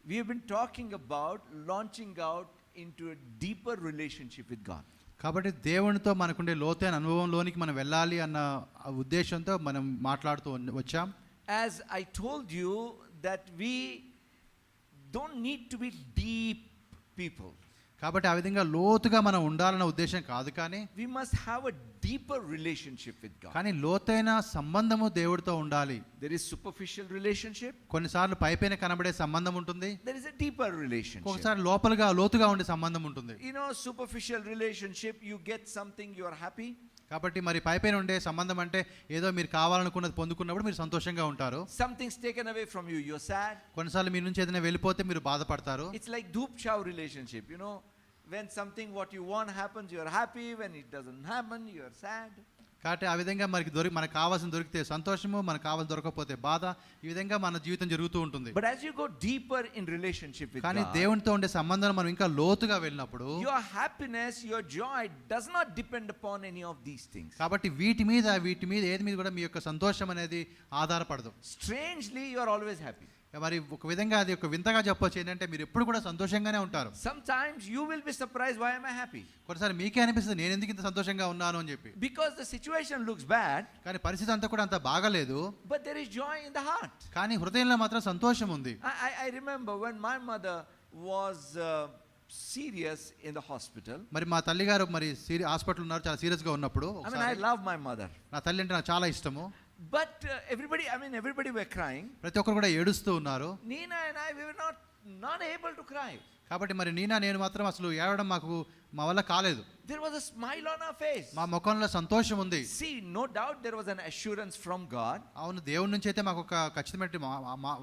We have been talking about launching out into a deeper relationship with God. కాబట్టి దేవునితో మనకుండే లోతైన అనుభవంలోనికి మనం వెళ్ళాలి అన్న ఉద్దేశంతో మనం మాట్లాడుతూ వచ్చాం. As I told you that we don't need to be deep people. కాబట్టి ఆ విధంగా లోతుగా మనం ఉండాలన్న ఉద్దేశం కాదు, కానీ we must have a deeper relationship with God. కానీ లోతైన సంబంధము దేవుడితో ఉండాలి. There is superficial relationship. కొన్నిసార్లు పైపైన కనబడే సంబంధం ఉంటుంది. There is a deeper relationship. ఒకసారి లోతుగా ఉండే సంబంధం ఉంటుంది. You know, superficial relationship, you get something, you are happy. కాబట్టి మరి పైపైన ఉండే సంబంధం అంటే ఏదో మీరు కావాలనుకున్నది పొందుకున్నప్పుడు మీరు సంతోషంగా ఉంటారు. Something's taken away from you, you're sad. కొన్నిసార్లు మీ నుంచి ఏదైనా వెళ్ళిపోతే మీరు బాధపడతారు. It's like dhoop chow relationship, you know, when something what you want happens, you're happy. When it doesn't happen, you're sad. కాబట్టి ఆ విధంగా మనకు కావాల్సిన దొరికితే సంతోషము, మనకు కావాల్సిన దొరకకపోతే బాధ, ఈ విధంగా మన జీవితం జరుగుతూ ఉంటుంది. But as you go deeper in relationship with కానీ God, దేవునితో ఉండే సంబంధం మనం ఇంకా లోతుగా వెళ్ళినప్పుడు your happiness, your joy does not depend upon any of these things. కాబట్టి వీటి మీద ఏది మీద కూడా మీ యొక్క సంతోషం అనేది ఆధారపడదు. Strangely, you are always happy. మరి ఒక విధంగా అది ఒక వింతగా చెప్పొచ్చు ఏంటంటే మీరు ఎప్పుడు కూడా సంతోషంగానే ఉంటారు. Sometimes you will be surprised, why am I happy? కొన్నిసారి మీకే అనిపిస్తుంది నేను ఎందుకు ఇంత సంతోషంగా ఉన్నాను అని చెప్పి. Because the situation looks bad, కానీ పరిస్థితి అంతా కూడా అంత బాగాలేదు, but there is joy in the heart. కానీ హృదయంలో మాత్రం సంతోషం ఉంది. I remember when my mother was serious in the hospital. మరి మా తల్లిగారు మరి హాస్పిటల్ ఉన్నారు, చాలా సీరియస్ గా ఉన్నప్పుడు. I mean, I love my mother. నా తల్లి అంటే నాకు చాలా ఇష్టము. But everybody were crying. ప్రతి ఒక్కరు కూడా ఏడుస్తూ ఉన్నారు. Nina and I, we were not able to cry. కాబట్టి మరి నేను మాత్రం అసలు ఏడవడం మా వల్ల కాలేదు. There was a smile on our face. మా ముఖంలో సంతోషం ఉంది. See, no doubt there was an assurance from God. అవును, దేవుడి నుంచి అయితే మాకు ఒక ఖచ్చితమైన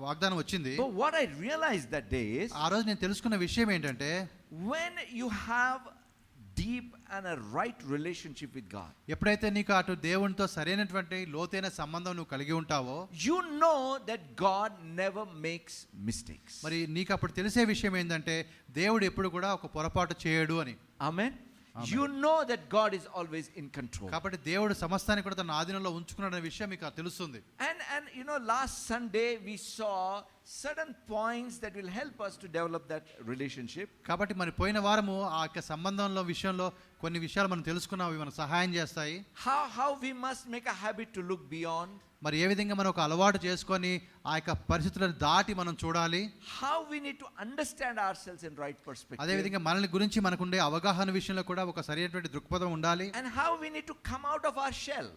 వాగ్దానం వచ్చింది. But what I realized that day is, ఆ రోజు నేను తెలుసుకున్న విషయం ఏంటంటే, when you have deep and a right relationship with God, ఎప్పుడైతే నీకు అటు దేవునితో సరైనటువంటి లోతైన సంబంధం నువ్వు కలిగి ఉంటావో, you know that God never makes mistakes. మరి నీకు అప్పుడు తెలిసే విషయం ఏంటంటే దేవుడు ఎప్పుడు కూడా ఒక పొరపాటు చేయడు అని. Amen. You know that God is always in control. కాబట్టి దేవుడు సమస్తాన్ని కూడా తన ఆధీనంలో ఉంచుకున్నాడనే విషయం మీకు తెలుస్తుంది. And you know, last Sunday we saw certain points that will help us to develop that relationship. కాబట్టి మరి పోయిన వారము ఆ యొక్క సంబంధంలో విషయంలో కొన్ని విషయాలు మనం తెలుసుకున్నాం, అవి మనకు సహాయం చేస్తాయి. How we must make a habit to look beyond. మరి ఏ విధంగా మనం ఒక అలవాటు చేసుకొని ఆ యొక్క పరిస్థితులను దాటి మనం చూడాలి. How we need to understand ourselves in right perspective. అదే విధంగా మనల్ని గురించి మనకుండే అవగాహన విషయంలో కూడా ఒక సరైనటువంటి దృక్పథం ఉండాలి. And how we need to come out of our shell.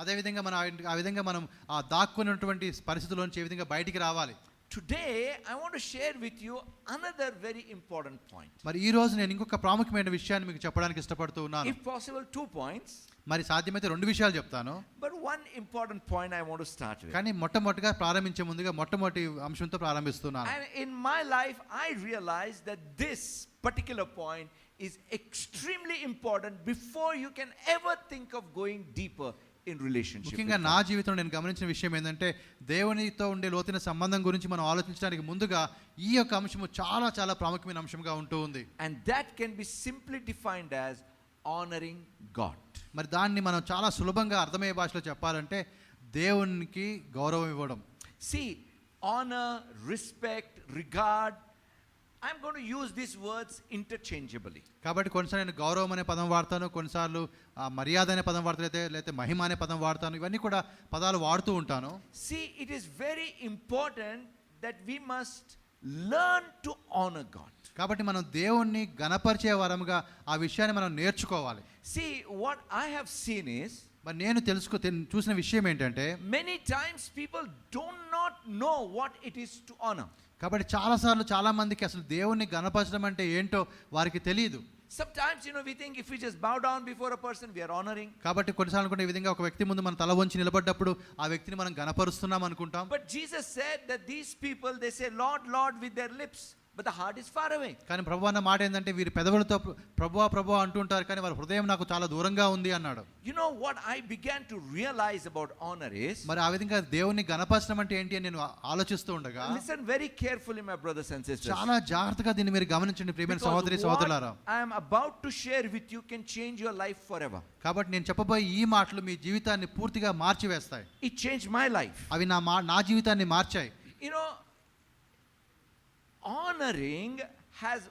అదే విధంగా మనం ఆ దాక్కున్నటువంటి పరిస్థితుల్లోంచి ఏ విధంగా బయటికి రావాలి. Today I want to share with you another very important point. మరి ఈ రోజు నేను ఇంకొక ప్రాముఖ్యమైన విషయాన్ని మీకు చెప్పడానికి ఇష్టపడుతూ ఉన్నాను. If possible 2 points. మరి సాధ్యమైతే 2 విషయాలు చెప్తాను. But one important point I want to start with. కానీ మొట్టమొదటిగా ప్రారంభించే ముందుగా మొట్టమొదటి అంశంతో ప్రారంభిస్తున్నాను. And in my life I realized that this particular point is extremely important before you can ever think of going deeper in relationship. ముఖ్యంగా నా జీవితంలో నేను గమనించిన విషయం ఏంటంటే, దేవునితో ఉండే లోతైన సంబంధం గురించి మనం ఆలోచించడానికి ముందుగా ఈ యొక్క అంశము చాలా చాలా ప్రాముఖ్యమైన అంశంగా ఉంటూ ఉంది. And that can be simply defined as honoring God. మరి దాన్ని మనం చాలా సులభంగా అర్థమయ్యే భాషలో చెప్పాలంటే దేవునికి గౌరవం ఇవ్వడం. See, honor, respect, regard, I'm going to use these words interchangeably. కాబట్టి కొన్నిసార్లు నేను గౌరవం అనే పదం వాడతాను, కొన్నిసార్లు మర్యాద అనే పదం వాడతాను, లేకపోతే మహిమ అనే పదం వాడతాను. ఇవన్నీ కూడా పదాలు వాడుతూ ఉంటాను. See, it is very important that we must learn to honor God. కాబట్టి మనం దేవుణ్ణి గణపరిచే వరముగా ఆ విషయాన్ని మనం నేర్చుకోవాలి. See, what I have seen is, మరి నేను చూసిన విషయం ఏంటంటే, many times people do not know what it is to honor. కాబట్టి చాలాసార్లు చాలా మందికి అసలు దేవుణ్ణి గణపరచడం అంటే ఏంటో వారికి తెలియదు. Sometimes, you know, we think if we just bow down before a person, we are honoring. కాబట్టి కొన్నిసార్లు కూడా ఈ విధంగా ఒక వ్యక్తి ముందు మనం తల వంచి నిలబడ్డప్పుడు ఆ వ్యక్తిని మనం గణపరుస్తున్నాం అనుకుంటాం. But Jesus said that these people, they say Lord, Lord with their lips, but the heart is far away. కానీ ప్రభువు అన్న మాట ఏంటంటే, వీరి పెదవులతో ప్రభువా ప్రభువా అంటుంటారు కానీ వారి హృదయం నాకు చాలా దూరంగా ఉంది అన్నాడు. You know what I began to realize about honor is, మరి ఆ విధంగా దేవుణ్ణి గణపరచడం అంటే ఏంటి అని నేను ఆలోచిస్తూ ఉండగా, listen very carefully my brothers and sisters, చాలా జాగ్రత్తగా దీన్ని మీరు గమనించండి ప్రియమైన సహోదరి సహోదరులారా. I am about to share with you can change your life forever. కాబట్టి నేను చెప్పబోయే ఈ మాటలు మీ జీవితాన్ని పూర్తిగా మార్చివేస్తాయి. It changed my life. అవి నా జీవితాన్ని మార్చాయి. You know, honoring has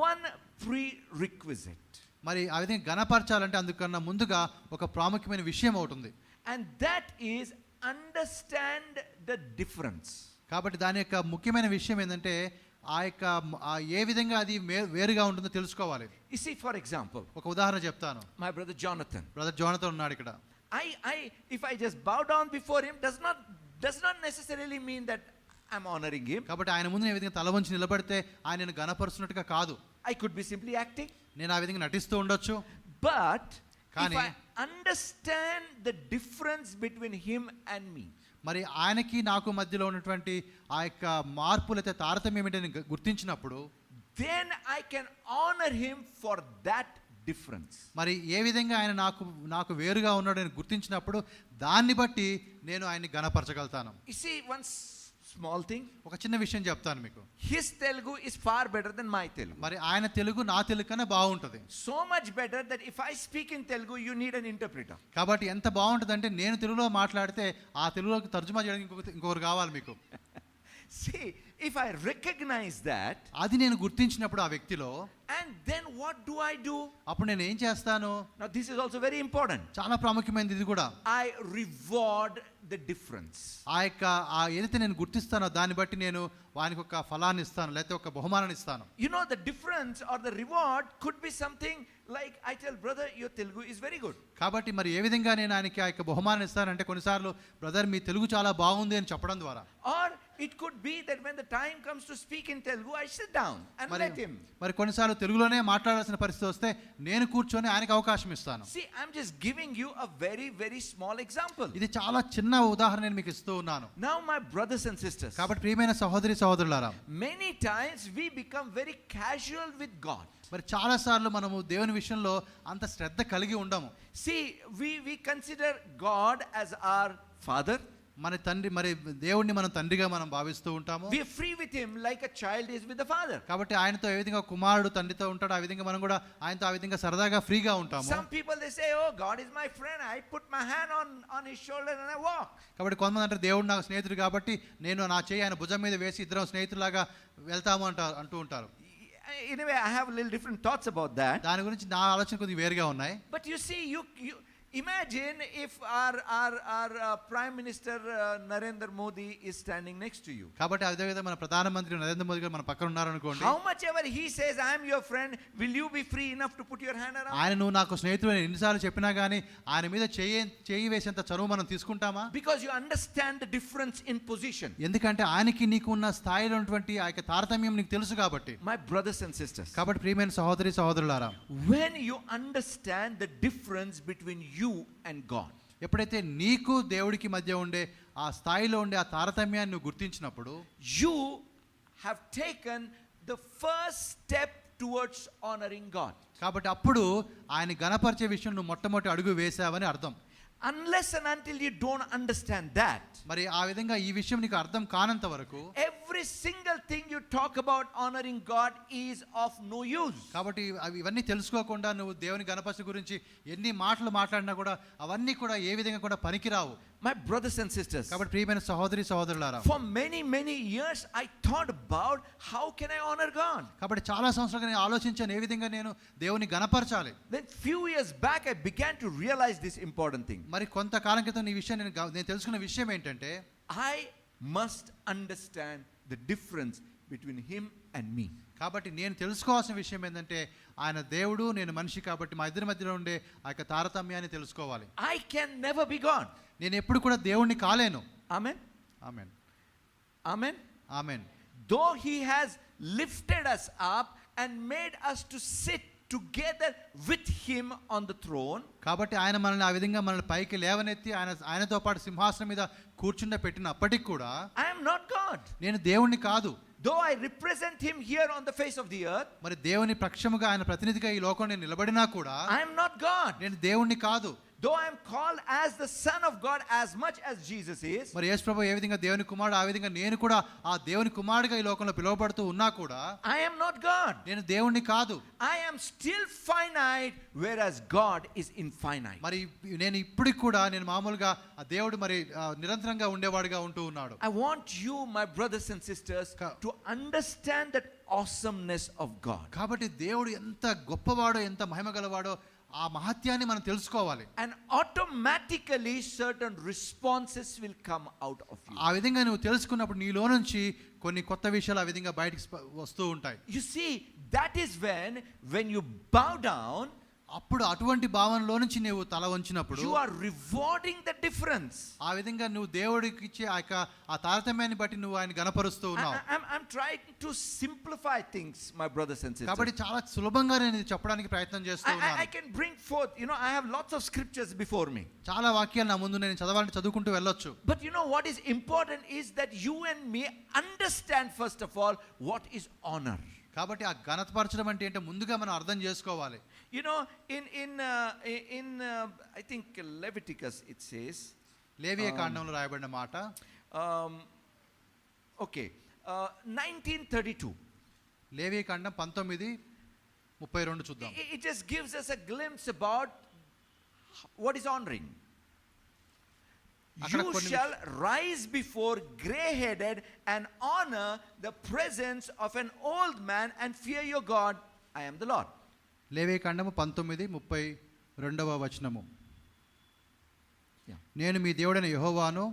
one prerequisite. మరి ఆ విధంగా ఘనపరచాలంటే అందుకన్నా ముందుగా ఒక ప్రాముఖ్యమైన విషయం ఒకటి ఉంది. And that is understand the difference. కాబట్టి దాని యొక్క ముఖ్యమైన విషయం ఏంటంటే ఏ విధంగా అది వేరుగా ఉంటుందో తెలుసుకోవాలి. You see, for example, ఒక ఉదాహరణ చెప్తాను. my brother Jonathan. Brother Jonathan ఉన్నాడు ఇక్కడ. If I just bow down before him does not necessarily mean that I'm honoring him. కాబట్టి ఆయన ముందు ఏ విధంగా తల వంచి నిలబడితే ఆయనను ఘనపరుస్తున్నట్టుగా కాదు. I could be simply acting. నేను ఆ విధంగా నటిస్తూ ఉండొచ్చు. But if కానీ I understand the difference between him and me, మరి ఆయనకి నాకు మధ్యలో ఉన్నటువంటి ఆ యొక్క మార్పులు అయితే తారతమ్యం ఏంటని గుర్తించినప్పుడు then I can honor him for that difference. మరి ఏ విధంగా ఆయన నాకు వేరుగా ఉన్నాడని గుర్తించినప్పుడు దాన్ని బట్టి నేను ఆయన్ని ఘనపరచగలుగుతాను. You see, one small thing. ఒక చిన్న విషయం చెప్తాను మీకు. His Telugu is far better than my Telugu. మరి ఆయన తెలుగు నా తెలుగు కన్నా బాగుంటుంది. So much better that if I speak in Telugu, you need an interpreter. కాబట్టి ఎంత బాగుంటుందంటే నేను తెలుగులో మాట్లాడితే ఆ తెలుగులోకి తర్జుమా చేయడానికి ఇంకొకరు కావాలి మీకు. See, if I recognize that, అది నేను గుర్తించినప్పుడు ఆ వ్యక్తిలో, and then what do I do? అప్పుడు నేను ఏం చేస్తాను? Now this is also very important. చాలా ప్రాముఖ్యమైనది ఇది కూడా. I reward the difference. ఆ ఏదైతే నేను గుర్తిస్తానో దాన్ని బట్టి నేను వానికి ఒక ఫలాన్ని ఇస్తాను, లేకపోతే ఒక బహుమానాన్ని ఇస్తాను. You know, the difference or the reward could be something like, I tell brother, your Telugu is very good. కాబట్టి మరి ఏ విధంగా నేను ఆయనకి ఆ యొక్క బహుమానం ఇస్తానంటే కొన్నిసార్లు బ్రదర్ మీ తెలుగు చాలా బాగుంది అని చెప్పడం ద్వారా. Or it could be that when the time comes to speak in Telugu, I sit down and let him. మరి కొన్నిసార్లు తెలుగులోనే మాట్లాడాల్సిన పరిస్థితి వస్తే నేను కూర్చొని ఆయనకు అవకాశం ఇస్తాను. See, I'm just giving you a very, very small example. ఇది చాలా చిన్న ఉదాహరణ నేను మీకు ఇస్తూ ఉన్నాను. Now my brothers and sisters, కాబట్టి ప్రియమైన సహోదరి సహోదరులారా, many times we become very casual with God. మరి చాలా సార్లు మనము దేవుని విషయంలో అంత శ్రద్ధ కలిగి ఉండము. See, we consider God as our father. మన తండ్రి, మరి దేవుణ్ణి మనం తండ్రిగా మనం భావిస్తూ ఉంటాము. We are free with him like a child is with the father. కాబట్టి ఆయనతో ఏ విధంగా కుమారుడు తండ్రితో ఉంటాడో ఆ విధంగా మనం కూడా ఆయనతో ఆ విధంగా సరదాగా ఫ్రీగా ఉంటాము. Some people they say, oh, God is my friend, I put my hand on his shoulder and I walk. కాబట్టి కొంతమంది అంటే దేవుడు నాకు స్నేహితుడు కాబట్టి నేను నా చేయి ఆయన భుజం మీద వేసి ఇద్దరం స్నేహితులాగా వెళ్తాము అంటూ ఉంటారు. In a way, I have a little different thoughts about that. దాని గురించి నా ఆలోచన కొద్దిగా వేరుగా ఉన్నాయి. But you see, you imagine if our Prime Minister Narendra Modi is standing next to you. కాబట్టి అదే విధంగా మన ప్రధానమంత్రి నరేంద్ర మోదీ గారు మన పక్కన ఉన్నారు అనుకోండి. How much ever he says I am your friend, will you be free enough to put your hand around? ఆయన నువ్వు నాకు స్నేహితుడు అని ఎన్నిసార్లు చెప్పినా గానీ ఆయన మీద చేయి వేసేంత చనువు మనం తీసుకుంటామా? Because you understand the difference in position. ఎందుకంటే ఆయనకి నీకు ఉన్న స్థాయిలో ఉన్నటువంటి ఆ యొక్క తారతమ్యం నీకు తెలుసు కాబట్టి. My brothers and sisters, కాబట్టి ప్రియమైన సహోదరి సహోదరులారా, when you understand the difference between you and God, ఎప్పుడైతే నీకు దేవుడికి మధ్య ఉండే ఆ స్థాయిలో ఉండే ఆ తారతమ్యాన్ని నువ్వు గుర్తించినప్పుడు you have taken the first step towards honoring God. కాబట్టి అప్పుడు ఆయన ఘనపరిచే విషయం నువ్వు మొట్టమొదటి అడుగు వేసావని అర్థం. Unless and until you don't understand that, మరి ఆ విధంగా ఈ విషయం నీకు అర్థం కానంత వరకు every single thing you talk about honoring God is of no use. కాబట్టి ఇవన్నీ తెలుసుకోకుండా నువ్వు దేవుని ఘనపరచ గురించి ఎన్ని మాటలు మాట్లాడినా కూడా అవన్నీ కూడా ఏ విధంగా కూడా పనికిరావు. My brothers and sisters, కాబట్టి ప్రియమైన సహోదరి సహోదరులారా, for many years I thought about how can I honor God. కాబట్టి చాలా సంవత్సరాలుగా నేను ఆలోచించాను ఏ విధంగా నేను దేవుని ఘనపరచాలి. Then few years back I began to realize this important thing. మరి కొంతకాలం క్రితం ఈ విషయం నేను తెలుసుకున్న విషయం ఏంటంటే I must understand the difference between him and me. కాబట్టి నేను తెలుసుకోవాల్సిన విషయం ఏంటంటే ఆయన దేవుడు, నేను మనిషి, కాబట్టి మా ఇద్దరి మధ్యలో ఉండే ఆ యొక్క తారతమ్యాన్ని తెలుసుకోవాలి. I can never be God. నేను ఎప్పుడు కూడా దేవుణ్ణి కాలేను. Amen. Amen. Amen. Amen. Though he has lifted us up and made us to sit together with him on the throne, కాబట్టి ఆయన మనల్ని ఆ విధంగా మనల్ని పైకి లేవనెత్తి ఆయనతో పాటు సింహాసనం మీద కూర్చుండ పెట్టినప్పటికి కూడా I am not God. నేను దేవుణ్ణి కాదు. Though I represent him here on the face of the earth, మరి దేవుని పక్షముగా ఆయన ప్రతినిధిగా ఈ లోకంలో నేను నిలబడినా కూడా I am not God. నేను దేవుణ్ణి కాదు. though I am called as the Son of God as much as Jesus is, మరి యేసు ప్రభు ఏ విధంగా దేవుని కుమారుడు, ఆ విధంగా నేను కూడా ఆ దేవుని కుమారుడిగా ఈ లోకంలో పిలువబడుతూ ఉన్నా కూడా I am not God. నేను దేవుణ్ణి కాదు. I am still finite, whereas God is infinite. మరి నేను ఇప్పటికి కూడా నేను మామూలుగా ఆ దేవుడు మరి నిరంతరంగా ఉండేవాడుగా ఉంటూ ఉన్నాడు. I want you, my brothers and sisters, to understand that awesomeness of God. కాబట్టి దేవుడు ఎంత గొప్పవాడో, ఎంత మహిమ గలవాడో ఆ మహత్యాన్ని మనం తెలుసుకోవాలి. And automatically certain responses will come out of you. ఆ విధంగా నువ్వు తెలుసుకున్నప్పుడు నీలో నుంచి కొన్ని కొత్త విషయాలు ఆ విధంగా బయటికి వస్తూ ఉంటాయి. You see, that is when you bow down, అప్పుడు అటువంటి భావనలో నుంచి నువ్వు తల వంచినప్పుడు you are rewarding the difference. ఆ విధంగా నువ్వు దేవుడికి ఇచ్చే ఆ తారతమ్యాన్ని బట్టి నువ్వు ఆయన గణపరుస్తూ ఉన్నావు. I'm trying to simplify things, my brothers and sisters. కాబట్టి చాలా సులభంగా నేను ఇది చెప్పడానికి ప్రయత్నం చేస్తూ ఉన్నాను. I can bring forth, I have lots of scriptures before me. చాలా వాక్యాలు నా ముందు నేను చదవాలంటే చదువుకుంటూ వెళ్ళొచ్చు. But what is important is that you and me understand first of all what is honor. కాబట్టి ఆ ఘనతపరచడం అంటే ఏంటో ముందుగా మనం అర్థం చేసుకోవాలి. In I think Leviticus it says, లేవియ కాండంలో రాయబడిన మాట, okay, 1932. లేవియ కాండం 19:32 చూద్దాం. It just gives us a glimpse about what is honoring. You shall rise before gray-headed and honor the presence of an old man and fear your God. I am the Lord. లేవియ కాండము 19:32 నేను మీ దేవుడైన యెహోవాను,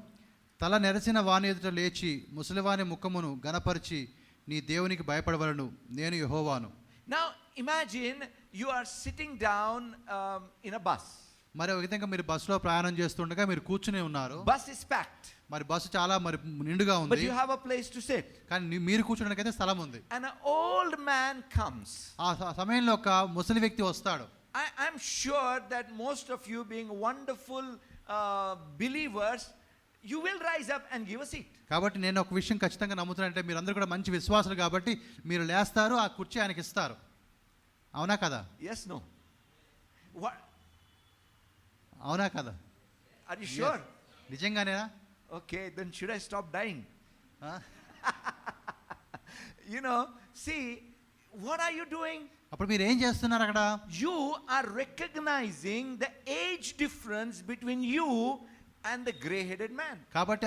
తల నెరసిన వాని ఎదుట లేచి ముసలివాని ముఖమును గణపరిచి నీ దేవునికి భయపడవలను, నేను యెహోవాను. Now imagine you are sitting down in a bus. మరి ఒక విధంగా మీరు బస్సులో ప్రయాణం చేస్తుండగా మీరు కూర్చుని ఉన్నారు. Bus is packed. మరి బస్సు చాలా మరి నిండుగా ఉంది. But you have a place to sit. కానీ మీరు కూర్చోడానికి అయితే స్థలం ఉంది. And an old man comes. ఆ సమయంలో ఒక ముసలి వ్యక్తి వస్తాడు. I'm sure that most of you, being wonderful believers, you will rise up and give a seat. కాబట్టి నేను ఒక విషయం ఖచ్చితంగా నమ్ముతున్నానంటే మీరందరూ కూడా మంచి విశ్వాసులు కాబట్టి మీరు లేస్తారు, ఆ కుర్చీ ఆయనకి ఇస్తారు. అవునా కదా? Yes, no. What? అవునా కదా? Are you sure? నిజంగానేనా? Okay, then should I stop dying? See, what are you doing? అప్పుడు మీరు ఏం చేస్తున్నారు అక్కడ? You are recognizing the age difference between you and the gray-headed man. కాబట్టి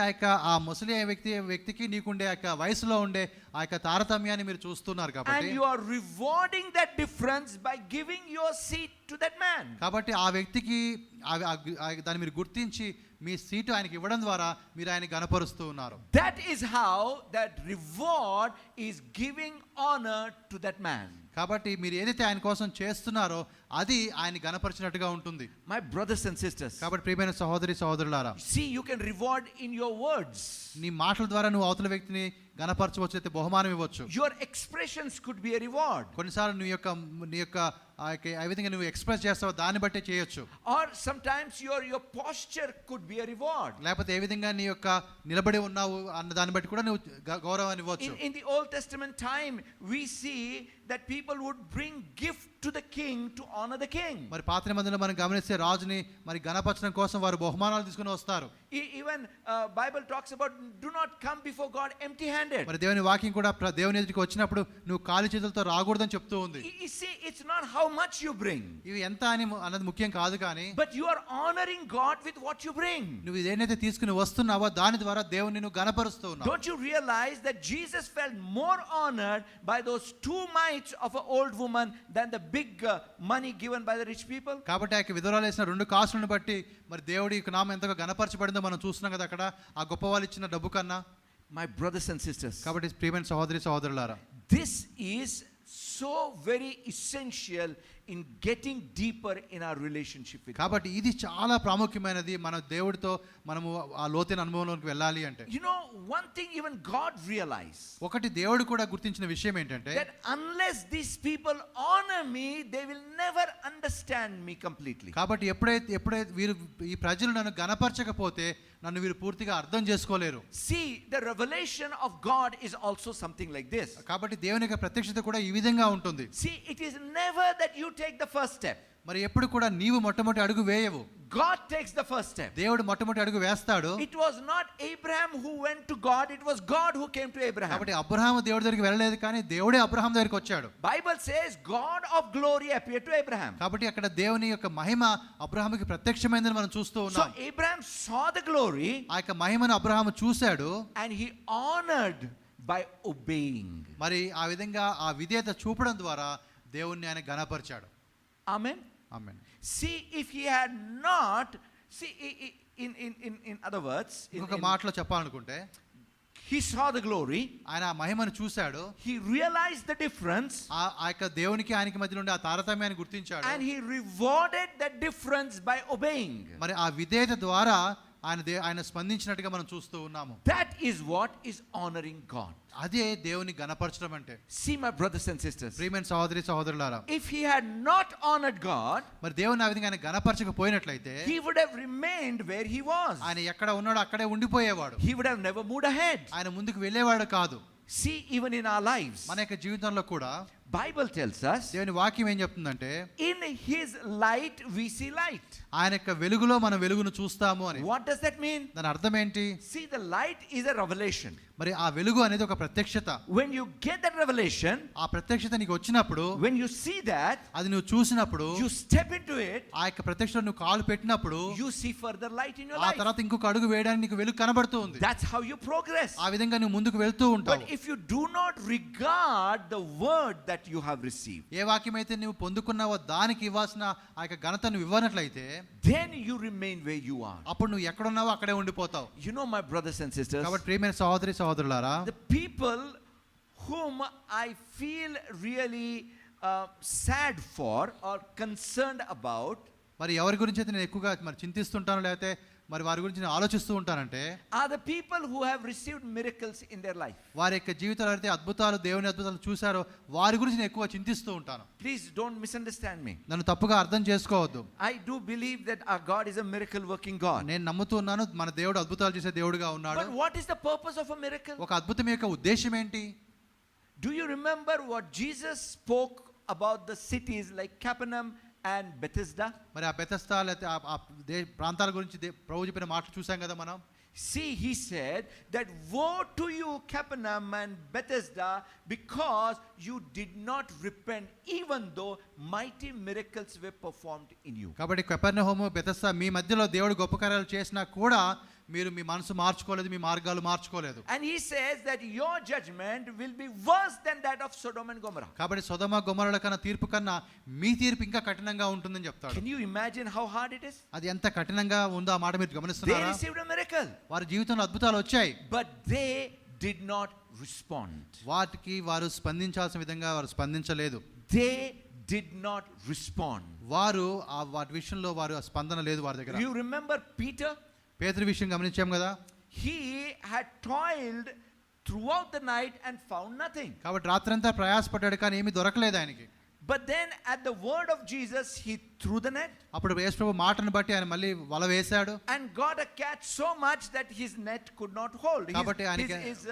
ఆ ముసలి వ్యక్తికి నీకుండే వయసులో ఉండే ఆ తారతమ్యాన్ని మీరు చూస్తున్నారు కాబట్టి. And you are rewarding that difference by giving your seat to that man. కాబట్టి ఆ వ్యక్తికి దాన్ని మీరు గుర్తించి మీ సీటు ఆయనకి ఇవ్వడం ద్వారా మీరు ఆయన గణపరుస్తూ ఉన్నారు. That is how that reward is giving honor to that man. కాబట్టి మీరు ఏదైతే ఆయన కోసం చేస్తున్నారో అది ఆయన గణపరిచినట్టుగా ఉంటుంది. My brothers and sisters, కాబట్టి ప్రియమైన సహోదరి సహోదరులారా, see, you can reward in your words. నీ మాటల ద్వారా నువ్వు అవతల వ్యక్తిని గణపరచవచ్చు, అయితే బహుమానం ఇవ్వచ్చు. Your expressions could be a reward. కొన్నిసార్లు నీ యొక్క ఆ విధంగా నువ్వు ఎక్స్ప్రెస్ చేస్తావో దాన్ని బట్టే చేయొచ్చు. Or sometimes your posture could be a reward. లేకపోతే ఏ విధంగా నీ యొక్క నిలబడి ఉన్నావు అన్న దాన్ని బట్టి కూడా నువ్వు గౌరవాన్ని ఇవ్వచ్చు. In the Old Testament time, we see that people would bring gift to the king to honor the king. మరి పాత నిబంధనలో మనం గమనిస్తే రాజుని మరి గణపరచడం కోసం వారు బహుమానాలు తీసుకుని వస్తారు. Even Bible talks about do not come before God empty-handed. మరి దేవుని వాక్యం కూడా దేవుని ఎదుటికి వచ్చినప్పుడు నువ్వు ఖాళీ చేతులతో రాకూడదని చెప్తూ ఉంది. You see, it's not how much you bring. ఇవి ఎంత అన్నది ముఖ్యం కాదు, కానీ but you are honoring God with what you bring. నువ్వు ఏదైతే తీసుకుని వస్తున్నావో దాని ద్వారా దేవుని నువ్వు గణపరుస్తూ ఉన్నావు. Don't you realize that Jesus felt more honored by those 2 mites of an old woman than the big money given by the rich people? కాబట్టి ఆ విధవరాలు వేసిన 2 కాసులను బట్టి మరి దేవుడి యొక్క నామం ఎంతగా గణపరచబడిందో మనం చూస్తున్నాం కదా అక్కడ ఆ గొప్ప వాళ్ళు ఇచ్చిన డబ్బు కన్నా. My brothers and sisters, కాబట్టి ప్రియమైన సహోదరి సహోదరులారా, this is so very essential in getting deeper in our relationship with God. కాబట్టి ఇది చాలా ప్రాముఖ్యమైనది మన దేవుడితో మనము ఆ లోతైన అనుభవంలోకి వెళ్ళాలి అంటే. One thing even God realized, ఒకటి దేవుడు కూడా గుర్తించిన విషయం ఏంటంటే, that unless these people honor me, they will never understand me completely. కాబట్టి ఎప్పుడైతే వీరు ఈ ప్రజలు నన్ను గణపరచకపోతే నన్ను వీరు పూర్తిగా అర్థం చేసుకోలేరు. See, the revelation of God is also something like this. కాబట్టి దేవుని యొక్క ప్రత్యక్షత కూడా ఈ విధంగా ఉంటుంది. See, it is never that you take the first step. మరి ఎప్పుడు కూడా నీవు మొట్టమొదటి అడుగు వేయవు, God takes the first step. దేవుడు మొట్టమొదటి అడుగు వేస్తాడు. It was not Abraham who went to God, it was God who came to Abraham. కాబట్టి అబ్రహాము దేవుడి దగ్గరికి వెళ్ళలేదు, కానీ దేవుడే అబ్రహాం దగ్గరికి వచ్చాడు. Bible says God of glory appeared to Abraham. కాబట్టి అక్కడ దేవుని యొక్క మహిమ అబ్రహాముకి ప్రత్యక్షమైందని మనం చూస్తూ So ఉన్నాం. Abraham saw the glory ఆ యొక్క మహిమను అబ్రహాము చూశాడు, and he honored by obeying. మరి ఆ విధంగా ఆ విధేయత చూపడం ద్వారా దేవుణ్ణి ఆయన ఘనపరిచాడు. Amen. Amen. See, if he had not, see, in other words, ఇంకొక మాటలో చెప్పాలనుకుంటే, he saw the glory, ఆయన ఆ మహిమను చూశాడు, he realized the difference, ఆ యొక్క దేవునికి ఆయనకి మధ్యలో ఉండే ఆ తారతమ్యాన్ని గుర్తించాడు, and he rewarded that difference by obeying. మరి ఆ విధేయత ద్వారా ఆయన స్పందించినట్టుగా మనం చూస్తూ ఉన్నాము. That is what is honoring God. అదే దేవుని ఘనపరచడం అంటే. See, my brothers and sisters, ప్రియమైన సహోదరి సహోదరులారా, if he had not honored God, మరి దేవుని ఆ విధంగా ఆయన ఘనపరచకపోయినట్లయితే he would have remained where he was. ఆయన ఎక్కడ ఉన్నాడో అక్కడే ఉండిపోయేవాడు, He would have never moved ahead. ఆయన ముందుకు వెళ్ళేవాడు కాదు. See, even in our lives, మన యొక్క జీవితంలో కూడా Bible tells us, దేవుని వాక్యం ఏం చెప్తుందంటే, in his light we see light. ఆయన యొక్క వెలుగులో మనం వెలుగును చూస్తాము అని. What does that mean? దాని అర్థం ఏంటి? See, the light is a revelation. మరి ఆ వెలుగు అనేది ఒక ప్రత్యక్షత. When you get that revelation, ఆ ప్రత్యక్షత నీకు వచ్చినప్పుడు, when you see that, అది నువ్వు చూసినప్పుడు, you step into it, ఆ యొక్క ప్రత్యక్షత నువ్వు కాలు పెట్టినప్పుడు, you see further light in your ఆ life. తర్వాత ఇంకొక అడుగు వేయడానికి నీకు వెలుగు కనబడుతూ ఉంది. That's how you progress. ఆ విధంగా నువ్వు ముందుకు వెళ్తూ ఉంటావు. But if you do not regard the word that you have received, ఏ వాక్యం అయితే నువ్వు పొందుకున్నావో దానికి ఇవ్వాల్సిన ఆ యొక్క ఘనత నువ్వు ఇవ్వనట్లయితే, then you remain where you are. అప్పుడు నువ్వు ఎక్కడున్నావో అక్కడే ఉండిపోతావు. You know, my brothers and sisters, కాబట్టి ప్రియమైన సహోదరి సహోదరులారా, the people whom I feel really sad for or concerned about, మరి ఎవరి గురించి అయితే నేను ఎక్కువగా మరి చింతిస్తుంటాను, లేకపోతే మరి వారి గురించి నేను ఆలోచిస్తూ ఉంటానంటే, are the people who have received miracles in their life. వారి యొక్క జీవితంలో అయితే అద్భుతాలు, దేవుని అద్భుతాలు చూశారో వారి గురించి నేను ఎక్కువ చింతిస్తూ ఉంటాను. Please don't misunderstand me. నన్ను తప్పుగా అర్థం చేసుకోవద్దు. I do believe that our God is a miracle working God. నేను నమ్ముతూ ఉన్నాను, మన దేవుడు అద్భుతాలు చేసే దేవుడుగా ఉన్నాడు. But what is the purpose of a miracle? ఒక అద్భుతం యొక్క ఉద్దేశం ఏంటి? Do you remember what Jesus spoke about the cities like Capernaum and Bethesda? మరి ఆ బెతెస్దా లేకపోతే ఆ ప్రాంతాల గురించి ప్రభు చెప్పిన మాటలు చూసాం కదా మనం. See, he said that woe to you, Capernaum and Bethesda, because you did not repent, even though mighty miracles were performed in you. కాబట్టి కపెర్నహూము, బెతెస్దా మీ మధ్యలో దేవుడు గొప్ప కార్యాలు చేసినా కూడా మీరు మీ మనసు మార్చుకోలేదు, మీ మార్గాలు మార్చుకోలేదు. And he says that your judgment will be worse than that of Sodom and Gomorrah. కాబట్టి సొదొమ గొమొర్రాల కన్నా తీర్పు కన్నా మీ తీర్పు ఇంకా కఠినంగా ఉంటుందని చెప్తాడు. Can you imagine how hard it is? అది ఎంత కఠినంగా ఉందో ఆ మాట మీరు They గమనిస్తున్నారా? received a miracle, వారి జీవితంలో అద్భుతాలు వచ్చాయి, but they did not respond. వాటికి వారు స్పందించాల్సిన విధంగా వారు స్పందించలేదు. They did not respond. వారు వాటి విషయంలో వారు స్పందన లేదు వారి దగ్గర. You remember Peter? పేతురు విషయం గమనించాం కదా. He had toiled throughout the night and found nothing. కాబట్టి రాత్రంతా ప్రయాసపడ్డాడు, కానీ ఏమీ దొరకలేదు ఆయనకి. But then at the word of Jesus, he threw the net అప్పుడు యేసు ప్రభు మాటను బట్టి ఆయన మళ్ళీ వల వేశాడు. and got a catch so much that his net could not hold. కాబట్టి ఆయనకి His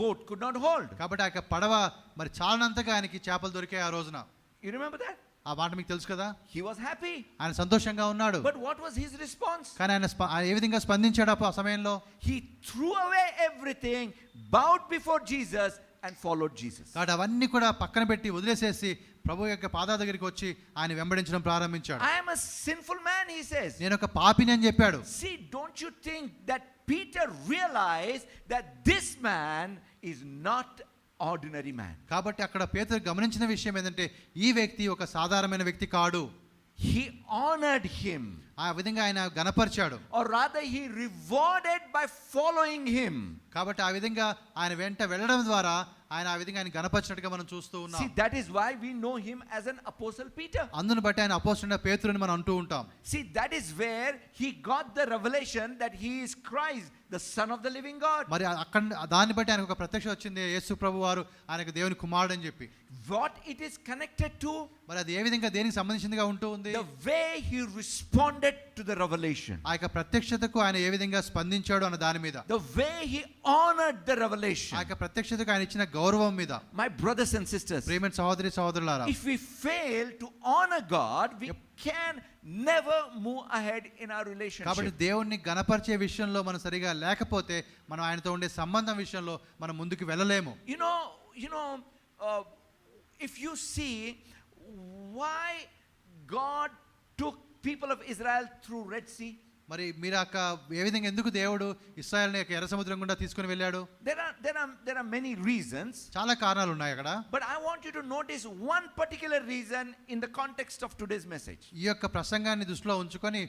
boat could not hold. కాబట్టి ఆ యొక్క పడవ మరి చాలనంతగా ఆయనకి చేపలు దొరికాయి ఆ రోజున. You remember that? ఆ మాట మీకు తెలుసు కదా. He was happy. ఆయన సంతోషంగా ఉన్నాడు. But what was his response? కానీ ఆయన ఏ విధంగా స్పందించాడు ఆ సమయంలో? He threw away everything, bowed before Jesus and followed Jesus. కాబట్టి అవన్నీ కూడా పక్కన పెట్టి వదిలేసేసి ప్రభు యొక్క పాదాల దగ్గరికి వచ్చి ఆయన వెంబడించడం ప్రారంభించాడు. I am a sinful man, he says. నేను ఒక పాపిని అని చెప్పాడు. See, don't you think that Peter realized that this man is not ordinary man? కాబట్టి అక్కడ పేతురు గమనించిన విషయం ఏంటంటే ఈ వ్యక్తి ఒక సాధారణమైన వ్యక్తి కాడు. He honored him. ఆ విధంగా ఆయన ఘనపరిచాడు. Or rather, he rewarded by following him. కాబట్టి ఆ విధంగా ఆయన వెంట వెళ్ళడం ద్వారా ఆయన ఆ విధంగా ఆయన ఘనపరిచినట్టుగా మనం చూస్తూ ఉన్నాం. See, that is why we know him as an apostle Peter. అందును బట్టి ఆయన అపోస్తలుడైన పేతురుని మనం అంటూ ఉంటాం. See, that is where he got the revelation that he is Christ, the Son of the living God. మరి అక్కడ దాన్ని బట్టి ఆయనకు ఒక ప్రత్యక్ష వచ్చింది, యేసు ప్రభు వారు ఆయనకు దేవుని కుమారుడు అని చెప్పి. What it is connected to? మరి అది ఏ విధంగా దేనికి సంబంధించిందిగా ఉంటూ ఉంది? The way he responded responded to the revelation. ఆ యొక్క ప్రత్యక్షతకు ఆయన ఏ విధంగా స్పందించాడు అన్న దాని మీద, The way he honored the revelation. ఆ యొక్క ప్రత్యక్షతకు ఆయన ఇచ్చిన గౌరవం మీద. My brothers and sisters, ప్రియమైన సహోదరి సహోదరులారా, if we fail to honor God, we can never move ahead in our కాబట్టి relationship. దేవుణ్ణి గణపరిచే విషయంలో మనం సరిగా లేకపోతే మనం ఆయనతో ఉండే సంబంధం విషయంలో మనం ముందుకు వెళ్ళలేము. You know, if you see why God took people of Israel through Red Sea, మరి మీరు ఏ విధంగా ఎందుకు దేవుడు ఇశ్రాయేలుని ఎర్ర సముద్రం గుండా తీసుకుని వెళ్ళాడు? there are many reasons, చాలా కారణాలు ఉన్నాయి అక్కడ. but I want you to notice one particular reason in the context of today's message. ఈ యొక్క ప్రసంగాన్ని దృష్టిలో ఉంచుకొని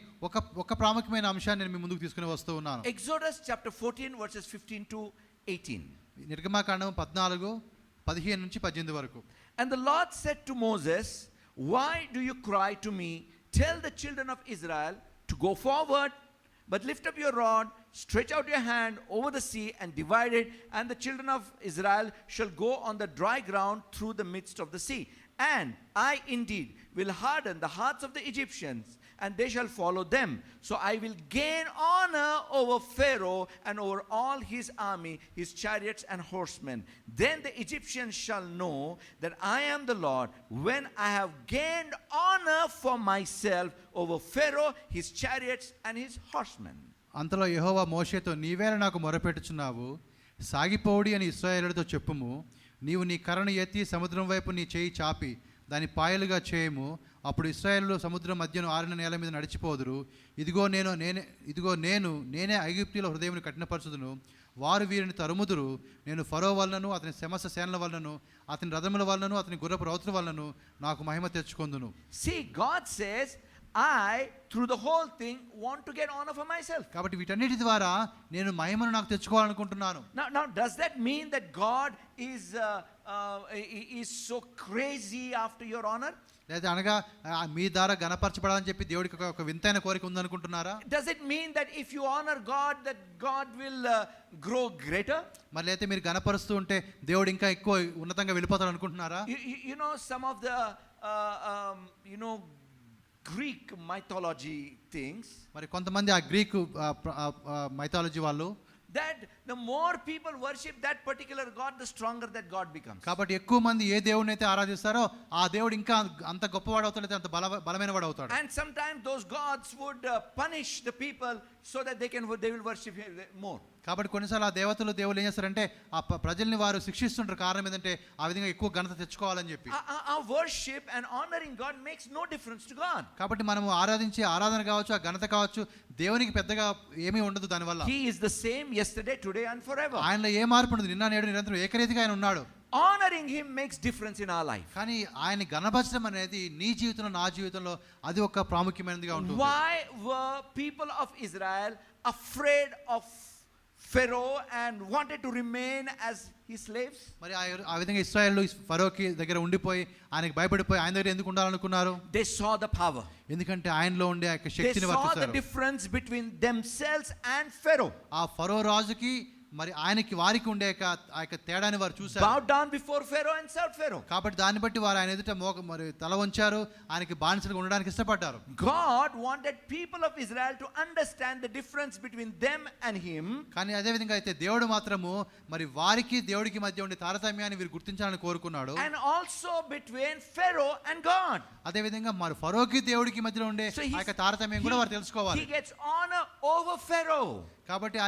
ఒక ప్రాముఖ్యమైన అంశాన్ని నేను మీ ముందుకు తీసుకుని వస్తూ ఉన్నాను. Exodus chapter 14 verses 15 to 18. నిర్గమకాండం 14:15 నుంచి 18 వరకు. And the Lord said to Moses, why do you cry to me? Tell the children of Israel to go forward, but lift up your rod, stretch out your hand over the sea and divide it, and the children of Israel shall go on the dry ground through the midst of the sea. And I indeed will harden the hearts of the Egyptians, and they shall follow them. So I will gain honor over Pharaoh and over all his army, his chariots and horsemen. Then the Egyptians shall know that I am the Lord, when I have gained honor for myself over Pharaoh, his chariots and his horsemen. అంతలో యెహోవా మోషేతో, నీవేళ నాకు మొరపెట్టుచున్నావు, సాగిపోడి అని ఇశ్రాయేలుతో చెప్పుము. నీవు నీ కర్రను ఎత్తి సముద్రం వైపు నీ చేయి చాపి దాని పాయలుగా చేయము. అప్పుడు ఇశ్రాయేలు సముద్రం మధ్యను ఆరిన నేల మీద నడిచిపోదురు. ఇదిగో నేనే ఐగుప్తీయుల హృదయమును కఠినపరచుదును. వారు వీరిని తరుముదురు. నేను ఫరో వలనను అతని సమస్త సేనల వలనను అతని రథముల వలనను అతని గుర్రపు రౌతుల వలనను నాకు మహిమ తెచ్చుకొందును. See, God says, I, through the whole thing, want to get honor for myself. కాబట్టి వీటన్నిటి ద్వారా నేను మహిమను నాకు తెచ్చుకోవాలనుకుంటున్నాను. Now, does that mean that God is so crazy after your honor? లేదా అనగా మీ ద్వారా గణపరచబడాలని చెప్పి దేవుడికి ఒక వింతైన కోరిక ఉందనుకుంటున్నారా? Does it mean that if you honor God, that God will grow greater? మరి అయితే మీరు గణపరుస్తూ ఉంటే దేవుడు ఇంకా ఎక్కువ ఉన్నతంగా వెళ్ళిపోతాడు అనుకుంటున్నారా? You know, some of the Greek mythology things, మరి కొంతమంది ఆ గ్రీకు మైథాలజీ వాళ్ళు, that the more people worship that particular god, the stronger that god becomes. కాబట్టి ఎక్కువ మంది ఏ దేవుడిని అయితే ఆరాధిస్తారో ఆ దేవుడు ఇంకా అంత గొప్పవాడు అవుతాడు, అంత బలమైన వాడు అవుతాడు. And sometimes those gods would punish the people so that they will worship him more. కాబట్టి కొన్నిసార్లు ఆ దేవుళ్ళు ఏం చేస్తారంటే ఆ ప్రజల్ని వారు శిక్షిస్తుంటారు. కారణం ఏంటంటే ఆ విధంగా ఎక్కువ ఘనత తెచ్చుకోవాలని చెప్పి. Our worship and honoring God makes no difference to God. కాబట్టి మనము ఆరాధించే ఆరాధన కావచ్చు, ఆ ఘనత కావచ్చు, దేవునికి పెద్దగా ఏమీ ఉండదు దానివల్ల. He is the same yesterday, today and forever. ఆయనలో ఏ మార్పు ఉండదు, నిన్న నేడు నిరంతరం ఏకరీతిగా ఆయన ఉన్నాడు. Honoring him makes difference in our life. కానీ ఆయన గణపరచడం అనేది నీ జీవితంలో నా జీవితంలో అది ఒక ప్రాముఖ్యమైనదిగా ఉంటుంది. Why were people of Israel afraid of Pharaoh and wanted to remain as his slaves? మరి ఆ విధంగా ఇశ్రాయేలు ఫరోకి దగ్గర ఉండిపోయి ఆయనకి భయపడిపోయి ఆయన దగ్గర ఎందుకు ఉండాలనుకున్నారు? They saw the power. ఎందుకంటే ఆయనలో ఉండే ఆ యొక్క They శక్తిని saw the వర్తిస్తారు. difference between themselves and Pharaoh. ఆ ఫరో రాజుకి మరి వారికి ఉండే ఆ యొక్క తేడాని వారు చూశారు. Bowed down before Pharaoh and served Pharaoh. కాబట్టి దాన్ని బట్టి వారు ఆయన ఎదుట మరి తల వంచారు, ఆయనకి బానిసలుగా ఉండడానికి ఇష్టపడ్డారు. God wanted people of Israel to understand the difference between them and him. కానీ అదే విధంగా అయితే దేవుడు మాత్రము మరి వారికి దేవుడికి మధ్య ఉండే తారతమ్యాన్ని వీరు గుర్తించాలని కోరుకున్నాడు. And also between Pharaoh and God. అదే విధంగా మరి ఫరోకి దేవుడికి మధ్యలో ఉండే ఆ యొక్క తారతమ్యం కూడా వారు తెలుసుకోవాలి. He gets honor over Pharaoh. కాబట్టి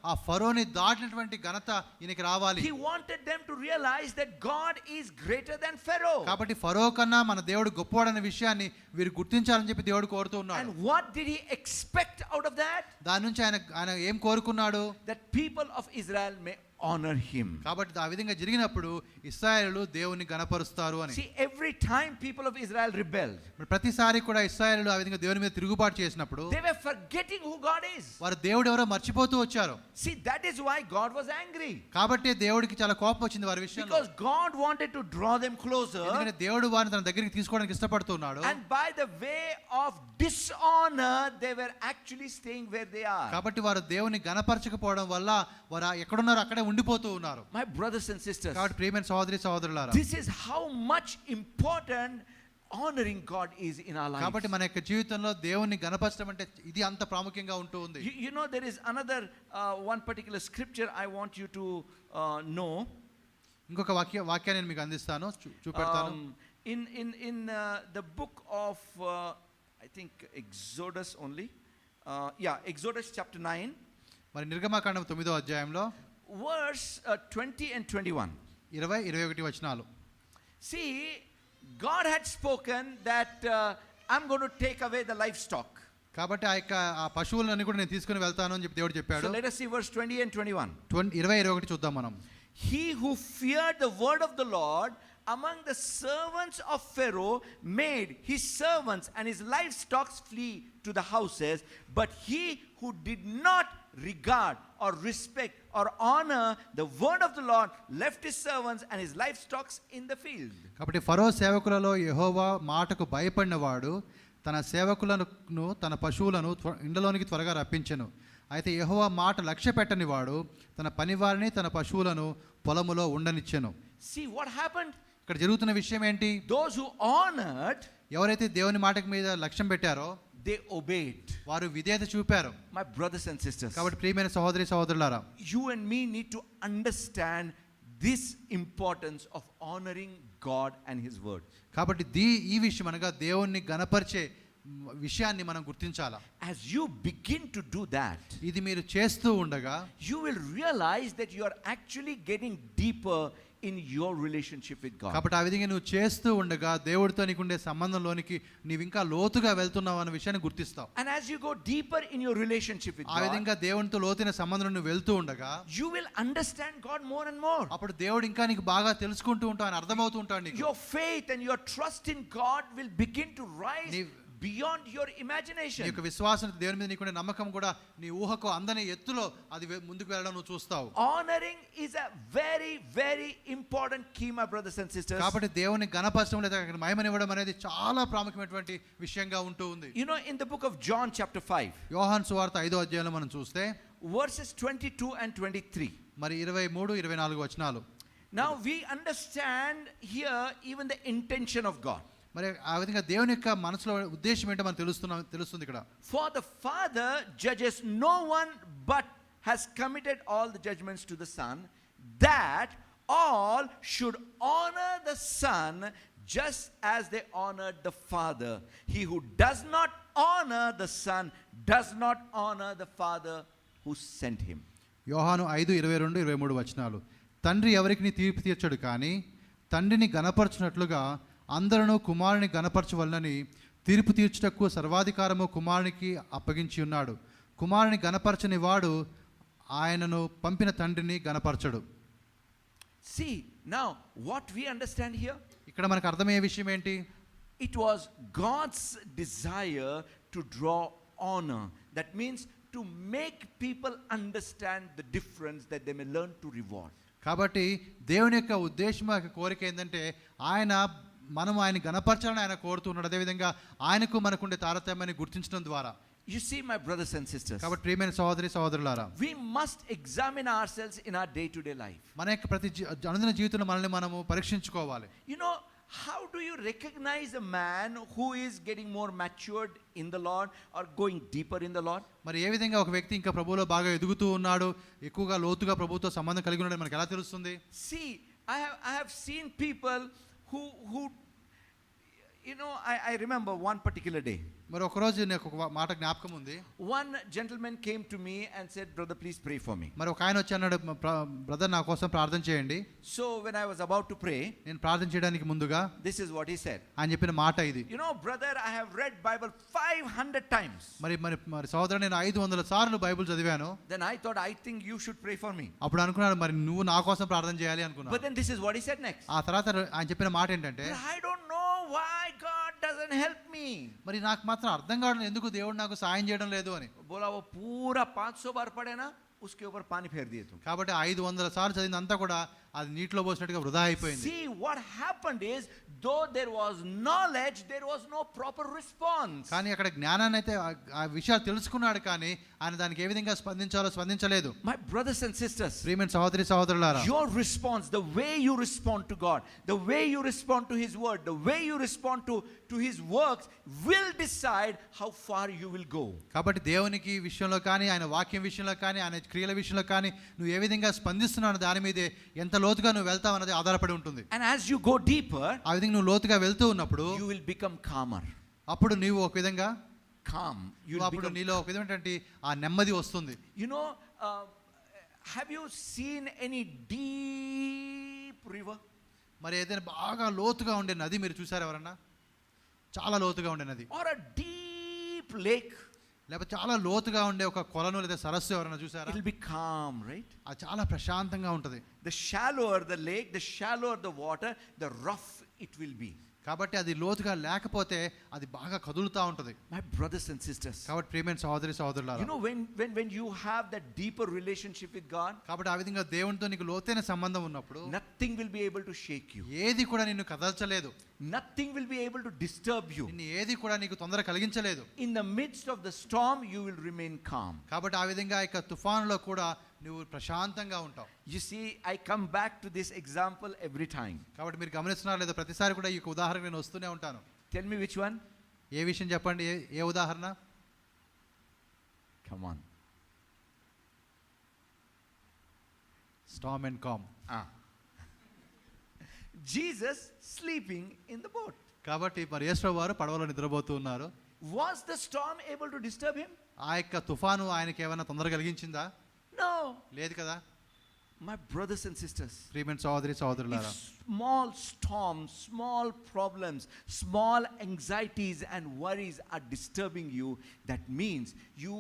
ఆ ఫరోని దాటినటువంటి ఘనత ఈయనకి రావాలి. He wanted them to realize that God is greater than Pharaoh. కాబట్టి ఫరో కన్నా మన దేవుడు గొప్పవాడనే విషయాన్ని వీరు గుర్తించాలని చెప్పి దేవుడు కోరుతూ ఉన్నాడు. And what did he expect out of that? దాని నుంచి ఆయన ఏం కోరుకున్నాడు? That people of Israel may honor him. కాబట్టి ఆ విధంగా జరిగినప్పుడు ఇశ్రాయేలు దేవుని గణపరుస్తారు అని. See, every time people of Israel rebelled, ప్రతిసారి కూడా ఇశ్రాయేలు ఆ విధంగా దేవుని మీద తిరుగుబాటు చేసినప్పుడు they were forgetting who God is. వారు దేవుడు ఎవరో మర్చిపోతూ వచ్చారు. See, that is why God was angry. కాబట్టి దేవుడికి చాలా కోపం వచ్చింది వారి విషయంలో. Because God wanted to draw them closer. ఎందుకంటే దేవుడు వారిని తన దగ్గరికి తీసుకోవడానికి ఇష్టపడుతున్నాడు. And by the way of dishonor, they were actually staying where they are. కాబట్టి వారు దేవుని గణపరచకపోవడం వల్ల వారు ఎక్కడున్నారో అక్కడే ఉండిపోతూ ఉన్నారు. My brothers and sisters, కాబట్టి ప్రియమైన సహోదరి సహోదరులారా, this is how much important honoring God is in our lives. కాబట్టి మన యొక్క జీవితంలో దేవుణ్ణి గణపరచడం అంటే ఇది అంత ప్రాముఖ్యంగా ఉంటూ ఉంది. You know, there is another one particular scripture I want you to know. ఇంకొక వాక్యాన్ని నేను మీకు అందిస్తాను, చూపెడతాను. In the book of I think Exodus only. Exodus chapter 9. మరి నిర్గమకాండం 9వ అధ్యాయంలో verse 20 and 21. 20-21 వచనాలు. See, God had spoken that I'm going to take away the livestock. కాబట్టి ఆ పశువులన్నీ కూడా నేను తీసుకుని వెళ్తాను అని చెప్పి దేవుడు చెప్పాడు. So let us see verse 20 and 21. 20-21 చూద్దాం మనం. He who feared the word of the Lord among the servants of Pharaoh made his servants and his livestock flee to the houses, but he who did not regard or respect or honor the word of the Lord left his servants and his livestock in the field. కాబట్టి ఫరో సేవకులలో యెహోవా మాటకు భయపడినవాడు తన సేవకులను తన పశువులను ఇండ్లలోనికి త్వరగా రప్పించెను. అయితే యెహోవా మాట లక్ష్య పెట్టని వాడు తన పనివారిని తన పశువులను పొలములో ఉండనిచ్చెను. See what happened? ఇక్కడ జరుగుతున్న విషయం ఏంటి? Those who honored, ఎవరైతే దేవుని మాటకు మీద లక్ష్యం పెట్టారో they obeyed. వారు విధేయత చూపారు. My brothers and sisters, కాబట్టి ప్రియమైన సహోదరి సహోదరులారా, you and me need to understand this importance of honoring God and his word. కాబట్టి ఈ విషయం అనగా దేవుణ్ణి గణపరిచే విషయాన్ని మనం గుర్తించాలా. As you begin to do that, ఇది మీరు చేస్తూ ఉండగా you will realize that you are actually getting deeper in your relationship with God. కాబట్టి ఆ విధంగా నువ్వు చేస్తూ ఉండగా దేవుడితో నీకుండే సంబంధంలోనికి నీవు ఇంకా లోతుగా వెళ్తున్నావు అన్న విషయాన్ని గుర్తిస్తావు. And as you go deeper in your relationship with ఆ విధంగా God, దేవునితో లోతైన సంబంధంలో నువ్వు వెళ్తూ ఉండగా you will understand God more and more. అప్పుడు దేవుడు ఇంకా నీకు బాగా తెలుసుకుంటూ ఉంటావు, అని అర్థమవుతూ ఉంటాడు నీకు. Your faith and your trust in God will begin to rise beyond your imagination. నీ యొక్క విశ్వాసం దేవుని మీద నీకుండే నమ్మకం కూడా నీ ఊహకు అందని ఎత్తులో అది ముందుకు వెళ్ళడం నువ్వు చూస్తావు. Honoring is a very very important key, my brothers and sisters. కాబట్టి దేవుని ఘనపరచడం లేదా మహిమనివ్వడం అనేది చాలా ప్రాముఖ్యమైనటువంటి విషయంగా ఉంటూ ఉంది. You know, in the book of John chapter 5, యోహాను సువార్త 5వ అధ్యాయంలో మనం చూస్తే verses 22 and 23. మరి 23-24 వచనాలు. Now we understand here even the intention of God. మరి ఆ విధంగా దేవుని యొక్క మనసులో ఉద్దేశం ఏంటో మనకు తెలుస్తుంది ఇక్కడ. For the Father judges no one but has committed all the judgments to the Son, that all should honor the Son just as they honored the Father. He who does not honor the Son does not honor the Father who sent him. యోహాను 5:22-23 వచనాలు. తండ్రి ఎవరికి తీర్పు తీర్చడు కానీ తండ్రిని గణపరచునట్లుగా అందరూ కుమారుని గణపరచవలనని తీర్పు తీర్చుటకు సర్వాధికారము కుమారునికి అప్పగించి ఉన్నాడు. కుమారుని గణపరచని వాడు ఆయనను పంపిన తండ్రిని గణపరచడు. See, now what we understand here? ఇక్కడ మనకు అర్థమయ్యే విషయం ఏంటి? It was God's desire to draw honor. That means to make people understand the difference, that they may learn to reward. కాబట్టి దేవుని యొక్క ఉద్దేశం యొక్క కోరిక ఏంటంటే మనము ఆయన గణపరచాలని ఆయన కోరుతున్నాడు. అదేవిధంగా ఆయనకు మనకుండే తారతమ్యాన్ని గుర్తించడం ద్వారా. You see, my brothers and sisters, కాబట్టి ప్రియమైన సహోదరి సహోదరులారా, we must examine ourselves in our day to day life. మన యొక్క ప్రతి అనుదిన జీవితంలో మనల్ని మనము పరీక్షించుకోవాలి. You know, how do you recognize a man who is getting more matured in the Lord or going deeper in the Lord? మరి ఏ విధంగా ఒక వ్యక్తి ఇంకా ప్రభువులో బాగా ఎదుగుతూ ఉన్నాడు, ఎక్కువగా లోతుగా ప్రభువుతో సంబంధం కలిగి ఉన్నాడు మనకు ఎలా తెలుస్తుంది? See, I have seen people who you know, I remember one particular day. మరి ఒక రోజు నాకు ఒక మాట జ్ఞాపకం ఉంది. One gentleman came to me and said, "Brother, please pray for me." మరి ఒక ఆయన వచ్చి అన్నాడు, బ్రదర్ నా కోసం ప్రార్థన చేయండి. So when I was about to pray, నేను ప్రార్థన చేయడానికి ముందుగా this is what he said. ఆయన చెప్పిన మాట ఇది. You know, brother, I have read Bible 500 times. మరి సహోదరుడు, నేను 500 సార్లు బైబిల్ చదివాను. Then I thought, I think you should pray for me. అప్పుడు అనుకున్నాను, మరి నువ్వు నా కోసం ప్రార్థన చేయాలి అనుకున్నాను. But then this is what he said next. ఆ తర్వాత ఆయన చెప్పిన మాట ఏంటంటే, I don't know why God doesn't help me. మరి నాకు మాత్రం అర్థం కావడం ఎందుకు దేవుడు నాకు సాయం చేయడం లేదు అని. बोला वो पूरा 500 बार पढ़े ना, उसके ऊपर पानी फेर दिए तुम. కాబట్టి 500 సార్లు చదివినంతా కూడా అది నీటిలో పోసినట్టుగా వృధా అయిపోయింది. See, what happened is, though there was knowledge, there was no proper response. కానీ అక్కడ జ్ఞానాన్ని అయితే ఆ విషయాలు తెలుసుకున్నాడు, కానీ ఆయన దానికి ఏ విధంగా స్పందించాలో స్పందించలేదు. My brothers and sisters, ప్రియమైన సహోదరి సహోదరులారా, your response, the way you respond to God, the way you respond to His word, the way you respond to His works will decide how far you will go. కాబట్టి దేవునికి విషయంలో కానీ, ఆయన వాక్యం విషయంలో కానీ, ఆయన క్రియల విషయంలో కానీ నువ్వు ఏ విధంగా స్పందిస్తున్నావు దాని మీదే ఎంత లోతుగా నువ్వు వెళ్తావు అన్నది ఆధారపడి ఉంటుంది. And as you go deeper, ఆ విధంగా నువ్వు లోతుగా వెళ్తూ ఉన్నప్పుడు you will become calmer. అప్పుడు నీవు ఒక విధంగా Calm. You will అప్పుడు become. నీలో ఒక విధమైనటువంటి ఆ నెమ్మది వస్తుంది. You know, have you seen any deep river? మరి ఏదైనా బాగా లోతుగా ఉండే నది మీరు చూసారు ఎవరన్నా? చాలా లోతుగా ఉండే నది. Or a deep lake? లేకపోతే చాలా లోతుగా ఉండే ఒక కొలను లేదా సరస్సు ఎవరైనా చూసారా? It will be calm, right? అది చాలా ప్రశాంతంగా ఉంటుంది. The shallower the lake, the shallower the water, the rough it will be. కాబట్టి అది లోతుగా లేకపోతే అది బాగా కదులుతూ ఉంటుంది. My brothers and sisters, కాబట్టి ప్రియమైన సహోదరి సహోదరులారా, you know, when you have that deeper relationship with God, కాబట్టి ఆ విధంగా దేవునితో నీకు లోతైన సంబంధం ఉన్నప్పుడు nothing will be able to shake you. ఏది కూడా నిన్ను కదల్చలేదు. Nothing will be able to disturb you. నిన్ను ఏది కూడా నీకు తొందర కలిగించలేదు. In the midst of the storm, you will remain calm. కాబట్టి ఆ విధంగా ఇక తుఫానులో కూడా నువ్వు ప్రశాంతంగా ఉంటావు. You see, I come back to this example every time. కాబట్టి మీరు గమనిస్తున్నారు లేదా ప్రతిసారి కూడా ఈ ఉదాహరణ నేను వస్తూనే ఉంటాను. Tell me which one? ఏ విషయం చెప్పండి, ఏ ఉదాహరణ? Come on. Storm and calm. Jesus sleeping in the boat. కాబట్టి మరి యేసు వారు పడవలో నిద్రపోతూ ఉన్నారు. Was the storm able to disturb him? ఆ యొక్క తుఫాను ఆయనకి ఏమైనా తొందర కలిగించిందా? No. లేదు కదా. My brothers and sisters, ప్రియమైన సహోదరి సహోదరులారా, if small storms, small problems, small anxieties and worries are disturbing you, that means you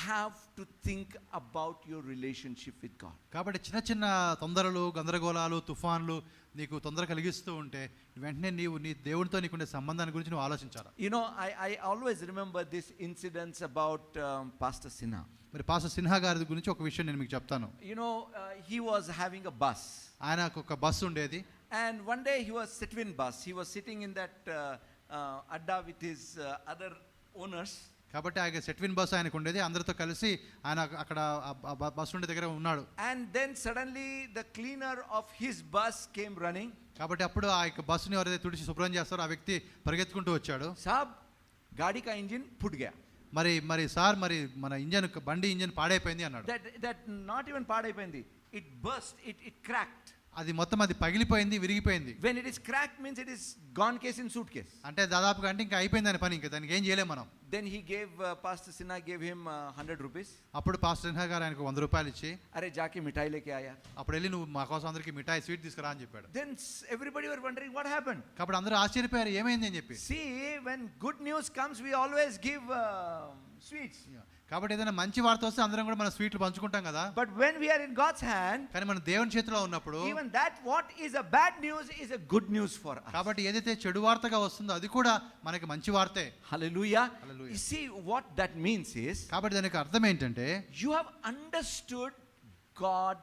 have to think about your relationship with God. కాబట్టి చిన్న చిన్న తొందరలు, గందరగోళాలు, తుఫాన్లు నీకు తొందర కలిగిస్తూ ఉంటే వెంటనే నీవు నీ దేవునితో నీకుండే సంబంధాన్ని గురించి నువ్వు ఆలోచించాలి. You know, I always remember this incidents about Pastor Sinha. మరి పాస్టర్ సిన్హా గారి గురించి ఒక విషయం నేను మీకు చెప్తాను. You know, he was having a bus. ఆయనకు ఒక బస్సు ఉండేది. And one day he was Sitwin bus. He was sitting in that adda with his other owners. కాబట్టి ఆయన సెట్విన్ బస్సు ఆయనకు ఉండేది. అందరితో కలిసి ఆయన అక్కడ బస్సు ఉండే దగ్గర ఉన్నాడు. And then suddenly the cleaner of his bus came running. కాబట్టి అప్పుడు ఆ యొక్క బస్సుని ఎవరైతే తుడిచి శుభ్రం చేస్తారో ఆ వ్యక్తి పరిగెత్తుకుంటూ వచ్చాడు. साहब गाड़ी का इंजन फूट गया. మరి సార్ మరి మన బండి ఇంజన్ పాడైపోయింది అన్నాడు. That not even పాడైపోయింది. It burst. It cracked. అది మొత్తం అది పగిలిపోయింది, విరిగిపోయింది. When it is cracked means it is gone case in suitcase. అంటే దాదాపుగా అంటే ఇంకా అయిపోయింది దాని పని, ఇంకా దానికి ఏం చేయలేం మనం. Then he gave Pastor Sinha gave him 100 rupees. అప్పుడు పాస్టర్ సిన్హా గారు ఆయనకు 100 రూపాయలు ఇచ్చి, అరే జాకి మిఠాయి లేకే ఆయా. అప్పుడు వెళ్ళి నువ్వు మా కోసం అందరికి మిఠాయి స్వీట్ తీసుకురా అని చెప్పాడు. Then everybody were wondering what happened. కాబట్టి అందరూ ఆశ్చర్యపోయారు ఏమైంది అని చెప్పి. See, when good news comes we always give sweets. కాబట్టి ఏదైనా మంచి వార్త వస్తే అందరం కూడా మన స్వీట్లు పంచుకుంటాం కదా. But when we are in God's hand, కానీ మన దేవుని చేతిలో ఉన్నప్పుడు even that what is a bad news is a good news for us. కాబట్టి ఏదైతే చెడు వార్తగా వస్తుందో అది కూడా మనకి మంచి వార్తే. Hallelujah. Hallelujah. You see what that means is, కాబట్టి దానికి అర్థం ఏంటంటే, you have understood God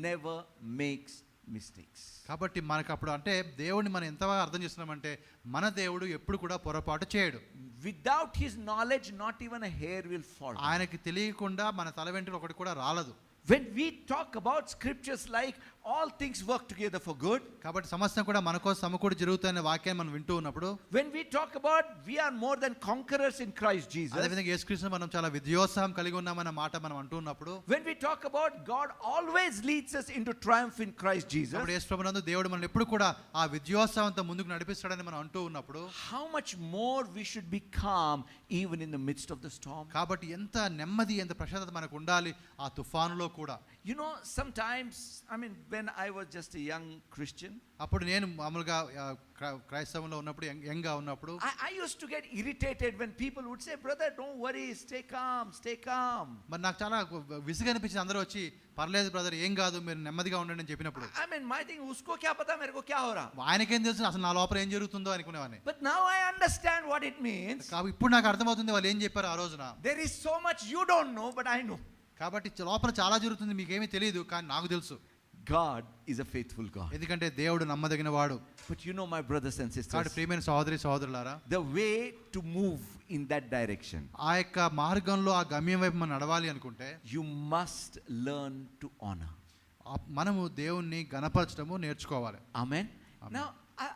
never makes mistakes. కాబట్టి మనకు అప్పుడు అంటే దేవుడిని మనం ఎంతగా అర్థం చేస్తున్నామంటే మన దేవుడు ఎప్పుడు కూడా పొరపాటు చేయడు. Without his knowledge not even a hair will fall. ఆయనకి తెలియకుండా మన తల వెంట్రుక ఒకటి కూడా రాలదు. When we talk about scriptures like all things work together for good, కాబట్టి సమస్య కూడా మన కోసం సమకూడి జరుగుతున్న వాక్యాన్ని మనం వింటూ ఉన్నప్పుడు, when we talk about we are more than conquerors in Christ Jesus, అదే విధంగా యేసుక్రీస్తు మనం చాలా విజయోత్సాహం కలిగి ఉన్నామన్న మాట మనం అంటూ ఉన్నప్పుడు, when we talk about God always leads us into triumph in Christ Jesus, అప్పుడు యేసు ప్రభునందు దేవుడు మనల్ని ఎప్పుడు కూడా ఆ విజయోత్సాహంతో ముందుకు నడిపిస్తాడని మనం అంటూ ఉన్నప్పుడు, how much more we should be calm even in the midst of the storm. కాబట్టి ఎంత నెమ్మది, ఎంత ప్రశాంతత మనకు ఉండాలి ఆ తుఫానులో కూడా. You know, sometimes, I mean, when I was just a young Christian, అప్పుడు నేను మామూలుగా క్రైస్తవంలో ఉన్నప్పుడు యంగ్గా ఉన్నప్పుడు I used to get irritated when people would say, brother, don't worry, stay calm, stay calm. మరి నాకు చాలా విసుగు అనిపించింది అందరూ వచ్చి, పర్లేదు బ్రదర్ ఏం కాదు మీరు నెమ్మదిగా ఉండండి అని చెప్పినప్పుడు. I mean, my thing, usko kya pata, mere ko kya ho raha. ఆయనకేం తెలుసు అసలు నా లోపల ఏం జరుగుతుందో అనుకునేవాడిని. But now I understand what it means. కాబట్టి ఇప్పుడు నాకు అర్థమవుతుంది వాళ్ళు ఏం చెప్పారు ఆ రోజున. There is so much you don't know, but I know. కాబట్టి లోపల చాలా జరుగుతుంది, మీకేమీ తెలియదు కానీ నాకు తెలుసు. God is a faithful God. ఎందుకంటే దేవుడు నమ్మదగిన వాడు. But you know, my brothers and కాబట్టి sisters, ప్రియమైన సహోదరి సహోదరులారా, the way to move in that direction, ఆ యొక్క మార్గంలో ఆ గమ్యం వైపు మనం నడవాలి అనుకుంటే you must learn to honor. మనము దేవుణ్ణి గణపరచడము నేర్చుకోవాలి. Amen. Amen. Now,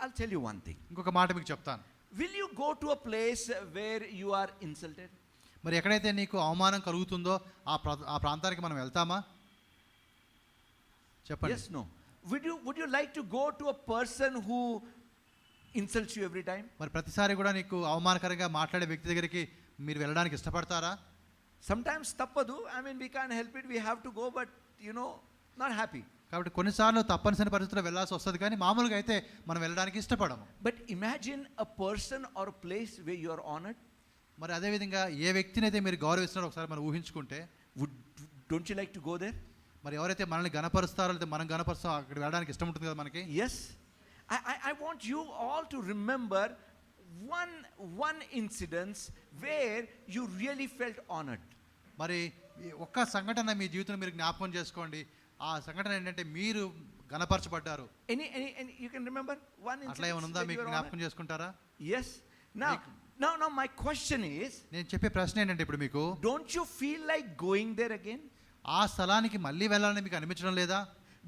I'll tell you one thing. ఇంకొక మాట మీకు చెప్తాను. Will you go to a place where you are insulted? మరి ఎక్కడైతే నీకు అవమానం కలుగుతుందో ఆ ప్రాంతానికి మనం వెళ్తామా? చెప్పండి. Yes, no. Would you like to go to a person who insults you every time? మరి ప్రతిసారి కూడా నీకు అవమానకరంగా మాట్లాడే వ్యక్తి దగ్గరికి మీరు వెళ్ళడానికి ఇష్టపడతారా? Sometimes tappadu. I mean, we can't help it. We have to go, but not happy. కాబట్టి కొన్నిసార్లు తప్పనిసరి పరిస్థితుల్లో వెళ్ళాల్సి వస్తుంది, కానీ మామూలుగా అయితే మనం వెళ్ళడానికి ఇష్టపడము. But imagine a person or a place where you are honored. మరి అదేవిధంగా ఏ వ్యక్తిని అయితే మీరు గౌరవిస్తున్నారో ఒకసారి మనం ఊహించుకుంటే, Don't you like to go there? మరి ఎవరైతే మనల్ని గణపరుస్తారో లేదా మనం గణపరుస్తామో అక్కడ వెళ్ళడానికి ఇష్టం ఉంటుంది కదా మనకి. Yes. I want you all to remember one incident where you really felt honored. మరి ఒక్క సంఘటన మీ జీవితంలో మీరు జ్ఞాపకం చేసుకోండి. ఆ సంఘటన ఏంటంటే మీరు గణపరచబడ్డారు. Any you can remember one incident? అట్లా ఏమైనా ఉందా మీకు జ్ఞాపకం చేసుకుంటారా? Yes. Now my question is, నేను చెప్పే ప్రశ్న ఏంటంటే ఇప్పుడు మీకు, don't you feel like going there again? ఆ స్థలానికి మళ్ళీ వెళ్ళాలని మీకు అనిపించడం లేదా?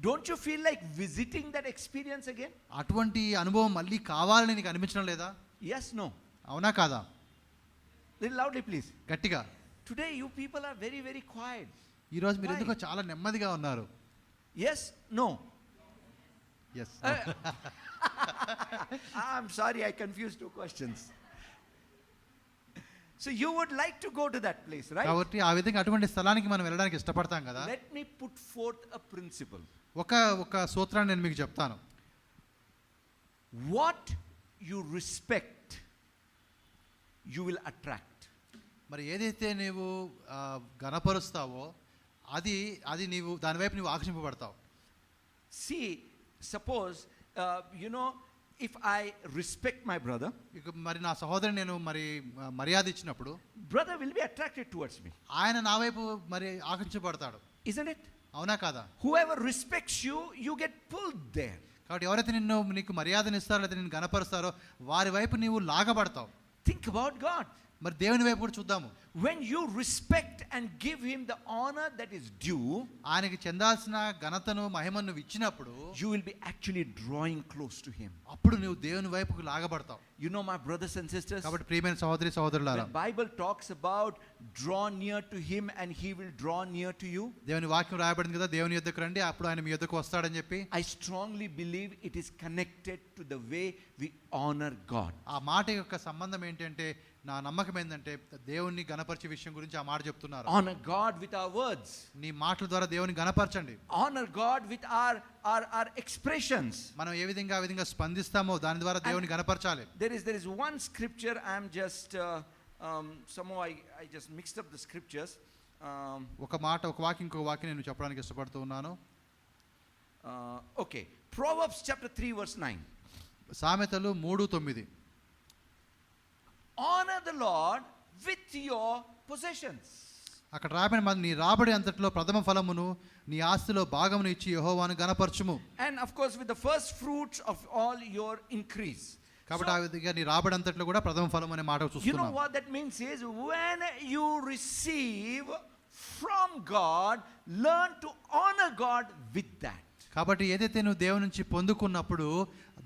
Don't you feel like visiting that experience again? అటువంటి అనుభవం మళ్ళీ కావాలని నీకు అనిపించడం లేదా? Yes, no. అవునా కాదా? Little loudly, please. గట్టిగా. Today you people are very, very quiet. ఈ రోజు మీరు Why? ఎందుకో చాలా నెమ్మదిగా ఉన్నారు. Yes, no. Yes. I'm sorry, I confused two questions. So you would like to go to that place, right? కాబట్టి ఆ విధంగా అటువంటి స్థలానికి మనం వెళ్ళడానికి ఇష్టపడతాం కదా. Let me put forth a principle. ఒక సూత్రాన్ని నేను మీకు చెప్తాను. What you respect, you will attract. మరి ఏదైతే నీవు గణపరుస్తావో అది నీవు దాని వైపు నీవు ఆకర్షింపబడతావు. See, suppose if I respect my brother, మరి నా సహోదరుని నేను మర్యాద ఇచ్చినప్పుడు brother will be attracted towards me. ఆయన నా వైపు మరి ఆకర్షించబడతాడు. Isn't it? అవునా కాదా? Whoever respects you, you get pulled there. కాబట్టి ఎవరైతే నీకు మర్యాదనిస్తారో లేదా నిన్ను గణపరుస్తారో వారి వైపు నీవు లాగబడతావు. Think about God. మరి దేవుని వైపు కూడా చూద్దాము. When you respect and give him the honor that is due, ఆయనకి చెందాల్సిన ఘనతను మహిమను నువ్వు ఇచ్చినప్పుడు you will be actually drawing close to him. అప్పుడు నువ్వు దేవుని వైపుకు లాగబడతావు. My brothers and sisters, కాబట్టి ప్రియమైన సహోదరి సహోదరులారా, the Bible talks about draw near to him and he will draw near to you. దేవుని వాక్యం రాయబడింది కదా, దేవుని యొద్దకు రండి అప్పుడు ఆయన మీ యొద్దకు వస్తాడని చెప్పి. I strongly believe it is connected to the way we honor God. ఆ మాట యొక్క సంబంధం ఏంటంటే, నా నమ్మకం ఏంటంటే దేవుని గణపరిచే విషయం గురించి ఆ మాట చెప్తున్నారు. Honor God with our words. నీ మాటల ద్వారా దేవుని గణపరచండి. Honor God with our expressions. మనం ఏ విధంగా ఆ విధంగా స్పందిస్తామో దాని ద్వారా దేవుని గణపరచాలి. There is one scripture. I'm just somehow I just mixed up the scriptures. ఒక వాక్యం ఇంకో వాక్యం నేను చెప్పడానికి ఇష్టపడుతూ ఉన్నాను. Okay, Proverbs chapter 3 verse 9. సామెతలు 3:9. Honor the Lord with your possessions. అక్కడ రాబడిన నీ రాబడి అంతట్లో ప్రథమ ఫలమును నీ ఆస్తిలో భాగమును ఇచ్చి యెహోవాను గణపరచుము. And of course with the first fruits of all your increase. కాబట్టి ఆ విధంగా నీ రాబడి అంతట్లో కూడా ప్రథమ ఫలం అనే మాట చూస్తున్నాం. What that means is, when you receive from God, learn to honor God with that. కాబట్టి ఏదైతే నువ్వు దేవుని నుంచి పొందుకున్నప్పుడు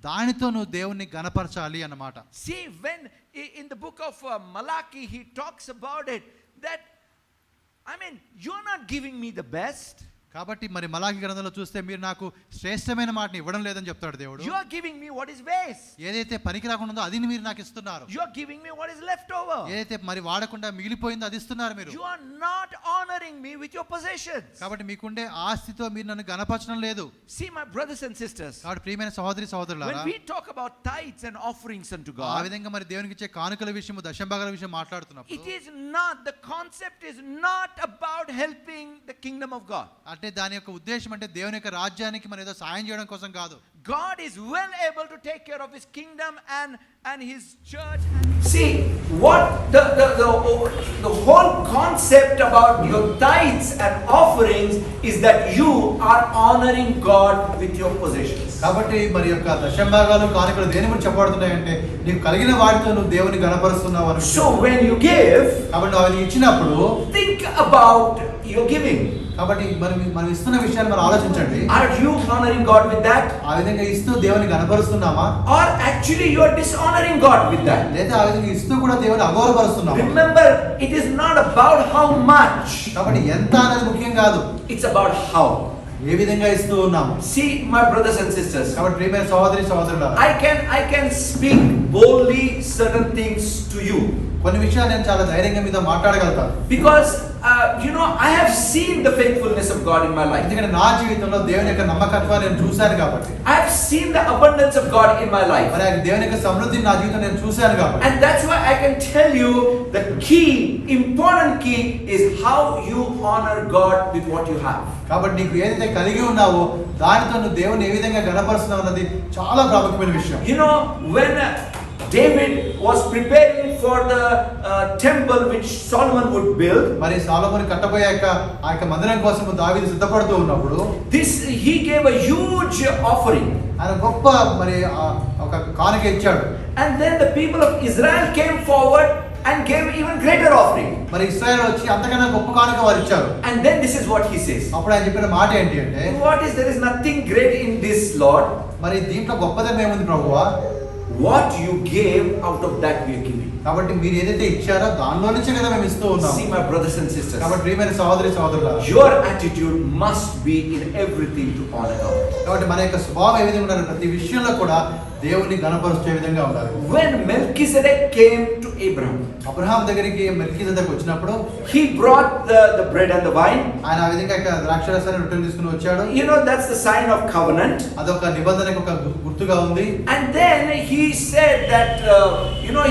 దానితో నువ్వు దేవుణ్ణి గణపరచాలి అన్నమాట. See, when in the book of Malachi he talks about it, that you're not giving me the best. కాబట్టి మరి మలాకి గ్రంథంలో చూస్తే మీరు నాకు శ్రేష్టమైన మాటని ఇవ్వడం లేదని చెప్తాడు దేవుడు. You are giving me what is waste. ఏదైతే పనికి రాకుండా ఉందో అది మీరు నాకు ఇస్తున్నారు. You are giving me what is left over. ఏదైతే మరి వాడకుండా మిగిలిపోయిందో అది ఇస్తున్నారు మీరు. You are not honoring me with your possessions. కాబట్టి మీకుండే ఆస్తితో మీరు నన్ను గణపరచడం లేదు. See, my brothers and sisters, కాబట్టి ప్రియమైన సహోదరి సహోదరులారా, when we talk about tithes and offerings unto God, ఆ విధంగా మరి దేవునికి ఇచ్చే కానుకల విషయము దశంభాగాల విషయం మాట్లాడుతున్నప్పుడు, it is not, the concept is not about helping the kingdom of God. అంటే దాని యొక్క ఉద్దేశం అంటే దేవుని యొక్క రాజ్యానికి మనం ఏదో సాయం చేయడం కోసం కాదు. God is well able to take care of his kingdom and his church. See, what the whole concept about your tithes and offerings is that you are honoring God with your possessions. కాబట్టి మరి యొక్క దశంభాగాలు కానుకలు దేని గురించి చెప్పబడుతున్నాయంటే నీకు కలిగిన వాటితో నువ్వు దేవుని గణపరుస్తున్నావు అని. So when you give, కాబట్టి నువ్వు అది ఇచ్చినప్పుడు think about your giving. కాబట్టి మనం ఇస్తున్న విషయాన్ని మనం ఆలోచించండి. Are you honoring God with that? ఆ విధంగా ఇస్తూ దేవుని గణపరుస్తున్నామా? Or actually you are dishonoring God with that? లేదా ఆ విధంగా ఇస్తూ కూడా దేవుని అగౌరవపరుస్తున్నామా? Remember, it is not about how much. కాబట్టి ఎంత అనేది ముఖ్యం కాదు, It's about how. ఏ విధంగా ఇస్తూ ఉన్నాము. See, my brothers and sisters, కాబట్టి ప్రియమైన సహోదరి సహోదరులారా, I can speak boldly certain things to you. కొన్ని విషయాలు నేను చాలా ధైర్యంగా మీతో మాట్లాడగలుగుతాను. Because I have seen the faithfulness of God in my life. ఎందుకంటే నా జీవితంలో దేవుని యొక్క నమ్మకత్వాన్ని నేను చూశాను కాబట్టి. I have seen the abundance of God in my life. మరి ఆ దేవుని యొక్క సమృద్ధిని నా జీవితంలో నేను చూశాను కాబట్టి. And that's why I can tell you the important key is how you honor God with what you have. కాబట్టి నీకు ఏదైతే కలిగి ఉన్నావో దానితో నువ్వు దేవుని ఏ విధంగా గణపరుస్తున్నావు అన్నది చాలా ప్రాముఖ్యమైన విషయం. You know, when David was preparing for the temple which Solomon would build, మరి సొలొమోను కట్టబోయే ఆ యొక్క మందిరం కోసం దావీదు సిద్ధపడుతూ ఉన్నప్పుడు he gave a huge offering. ఆయన గొప్ప మరి ఒక కానుక ఇచ్చాడు. And then the people of Israel came forward and gave even greater offering. మరి ఇశ్రాయేలు వచ్చి అంతకన్నా గొప్ప కానుక వారు ఇచ్చారు. And then this is what he says. అప్పుడు ఆయన చెప్పిన మాట ఏంటి అంటే, there is nothing great in this, Lord. మరి దీంట్లో గొప్పదనం ఏముంది ప్రభువా? What you gave, out of that we are giving. కాబట్టి మీరు ఏదైతే ఇచ్చారో దానిలో నుంచే కదా మేము ఇస్తూ ఉన్నాం. See, my brothers and sisters, కాబట్టి ప్రియమైన సహోదరి సహోదరులారా, your attitude must be in everything to honor God. కాబట్టి మన యొక్క స్వభావం ఏ విధంగా ఉండాలి? ప్రతి విషయంలో కూడా దేవుని గణపరిచే విధంగా ఉండాలి. When Melchizedek came to Abraham, Abraham దగ్గరికి మెల్కీసెదెకు వచ్చినప్పుడు he brought the bread and the wine. ఆయన ఆ విధంగా ద్రాక్షరసాన్ని రొట్టెలు తీసుకుని వచ్చాడు. You know, that's the sign of covenant. అదొక నిబంధనకు ఒక గుర్తుగా ఉంది. And then he said that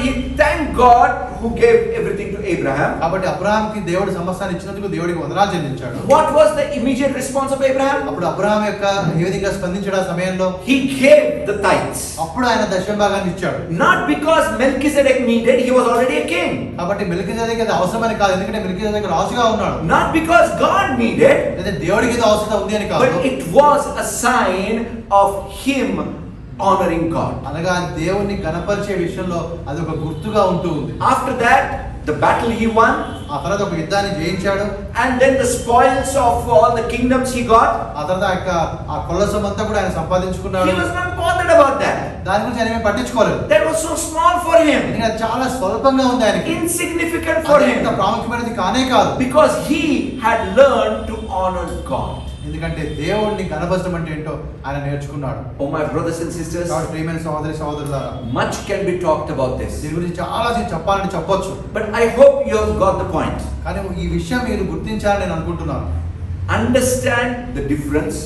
he thanked God who gave everything to Abraham. కాబట్టి అబ్రహాంకి దేవుడు సమస్తాన్ని ఇచ్చినందుకు దేవుడికి వందనాలు చెల్లించాడు. What was the immediate response of Abraham? అప్పుడు అబ్రహాం యొక్క ఏ విధంగా స్పందించాడు ఆ సమయంలో? He gave the tithes. అప్పుడు ఆయన దశంభాగాన్ని ఇచ్చాడు. Not because Melchizedek needed, he was already a king. కాబట్టి మెల్కీసెదెకు అది అవసరమని కాదు, ఎందుకంటే మెల్కీసెదెకు రాజుగా ఉన్నాడు. Not because God needed, లేదా దేవుడికి ఇది అవసరం ఉంది అని కాదు, but it was a sign of him honoring God. అనగా దేవుని గణపరిచే విషయంలో అది ఒక గుర్తుగా ఉంటూ ఉంది. After that, the battle he won, ఆ తర్వాత ఒక యుద్ధాన్ని జయించాడు. and then the spoils of all the kingdoms he got. ఆ తర్వాత ఆ కొల్లసం అంతా కూడా ఆయన సంపాదించుకున్నాడు. He was not bothered about that. దాని గురించి ఆయన ఏమీ పట్టించుకోలేదు. That was so small for him, ఎందుకంటే అది చాలా స్వల్పంగా ఉంది ఆయనకి, insignificant for him, అంత ప్రాముఖ్యమైనది కానే కాదు. because he had learned to honor God. ఎందుకంటే దేవుడిని గణపరచడం అంటే ఏంటో ఆయన నేర్చుకున్నాడు. Oh, my brothers and sisters, కాబట్టి ప్రియమైన సహోదరి సహోదరులారా, much can be talked about this, దీని గురించి చాలా చెప్పాలని చెప్పొచ్చు. but I hope you have got the point. కానీ ఈ విషయం మీరు గుర్తించాలని నేను అనుకుంటున్నాను. Understand the difference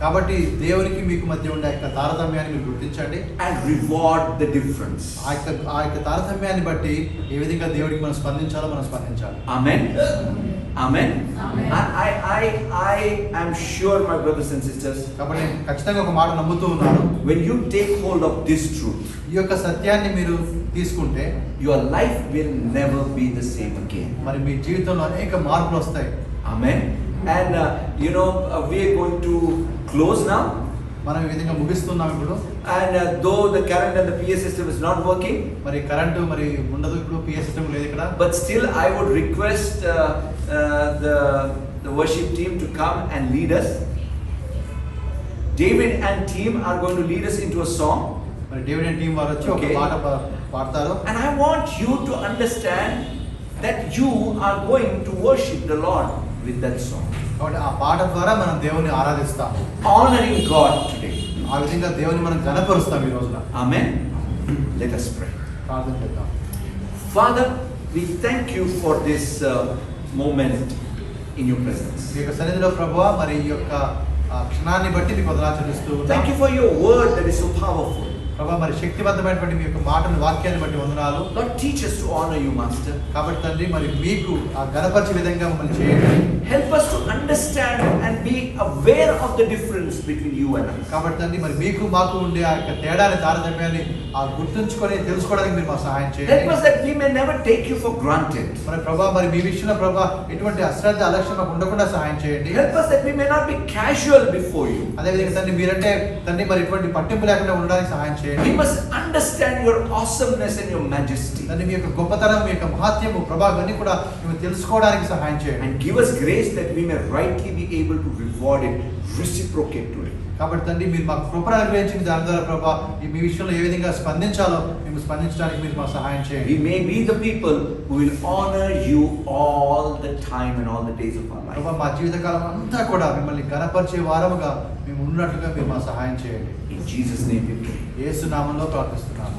కాబట్టి దేవునికి మీకు మధ్య ఉండే యొక్క తారతమ్యాన్ని మీరు గుర్తించండి. and reward the difference. ఆ యొక్క తారతమ్యాన్ని బట్టి ఏ విధంగా దేవుడికి మనం స్పందించాలో మనం స్పందించాలి. Amen. Amen. I am sure, my brothers and sisters, కాబట్టి నేను ఖచ్చితంగా ఒక మాట నమ్ముతూ ఉన్నాను. when you take hold of this truth, ఈ యొక్క సత్యాన్ని మీరు తీసుకుంటే your life will never be the same again. మరి మీ జీవితంలో అనేక మార్పులు వస్తాయి. Amen. And we are going to close now. మనం ఈ విధంగా ముగిస్తున్నాం ఇప్పుడు. And though the current and the PA system is not working, మరి కరెంటు మరి ఉండదు, ఇప్పుడు పిఏ సిస్టమ్ లేదు ఇక్కడ. but still I would request the worship team to come and lead us. David and team are going to lead us into a song. మరి David and team వారు వచ్చి ఒక Okay. పాట పాడతారు. And I want you to understand that you are going to worship the Lord with that song. కాబట్టి ఆ పాట ద్వారా మనం దేవుని ఆరాధిస్తాం. Honoring God today. ఆ విధంగా దేవుని మనం ఘనపరుస్తాం ఈ రోజున. Amen. Let us pray. ప్రార్థన చేద్దాం. Father, we thank you for this moment in your presence. మీ యొక్క సన్నిధిలో ప్రభువా, మరి ఈ యొక్క క్షణాన్ని బట్టి మీకు వందనాలు చెల్లిస్తూ ఉన్నాం. Thank you for your word that is so powerful. ప్రభా మరి శక్తివంతమైనటువంటి మీ యొక్క మాటలు వాక్యాన్ని బట్టి వందనాలు. Lord, teach us to honor you, Master. కాబట్టి తండ్రి మరి మీకు ఆ గణపరిచే విధంగా మమ్మల్ని చేయండి. Help us to understand and be aware of the difference between you and us. కాబట్టి తండ్రి మరి మీకు మాకు ఉండే ఆ యొక్క తేడాని తారతమ్యాన్ని ఆ గుర్తుంచుకొని తెలుసుకోవడానికి మీరు మాకు సహాయం Help చేయండి. us that we may never take you for granted. మరి ప్రభా మరి మీ విషయంలో ప్రభా ఎటువంటి అశ్రద్ధ అలక్ష్యం మాకు ఉండకుండా సహాయం చేయండి. Help us that we may not be casual before you. అదేవిధంగా తండ్రి మీరంటే తండ్రి మరి ఎటువంటి పట్టింపు లేకుండా ఉండడానికి సహాయం చేయండి. We must understand your awesomeness and your majesty. తండ్రి మీ యొక్క గొప్పతనం మీ యొక్క మహాత్యము ప్రభా ఇవన్నీ కూడా మేము తెలుసుకోవడానికి సహాయం చేయండి. And give us grace that we may rightly be able to reward it, reciprocate to it. కాబట్టి తండ్రి మీరు మాకు కృపను అనుగ్రహించింది దాని ద్వారా ప్రభా మీ విషయంలో ఏ విధంగా స్పందించాలో మేము స్పందించడానికి మీరు మాకు సహాయం చేయండి. We may be the people who will honor you all the time and all the days of our life. ప్రభా మా జీవితకాలం అంతా కూడా మిమ్మల్ని గణపరిచే వారముగా మేము ఉన్నట్లుగా మీరు మా సహాయం చేయండి. In Jesus' name we pray. యేసు నామములో ప్రార్థిస్తున్నాము.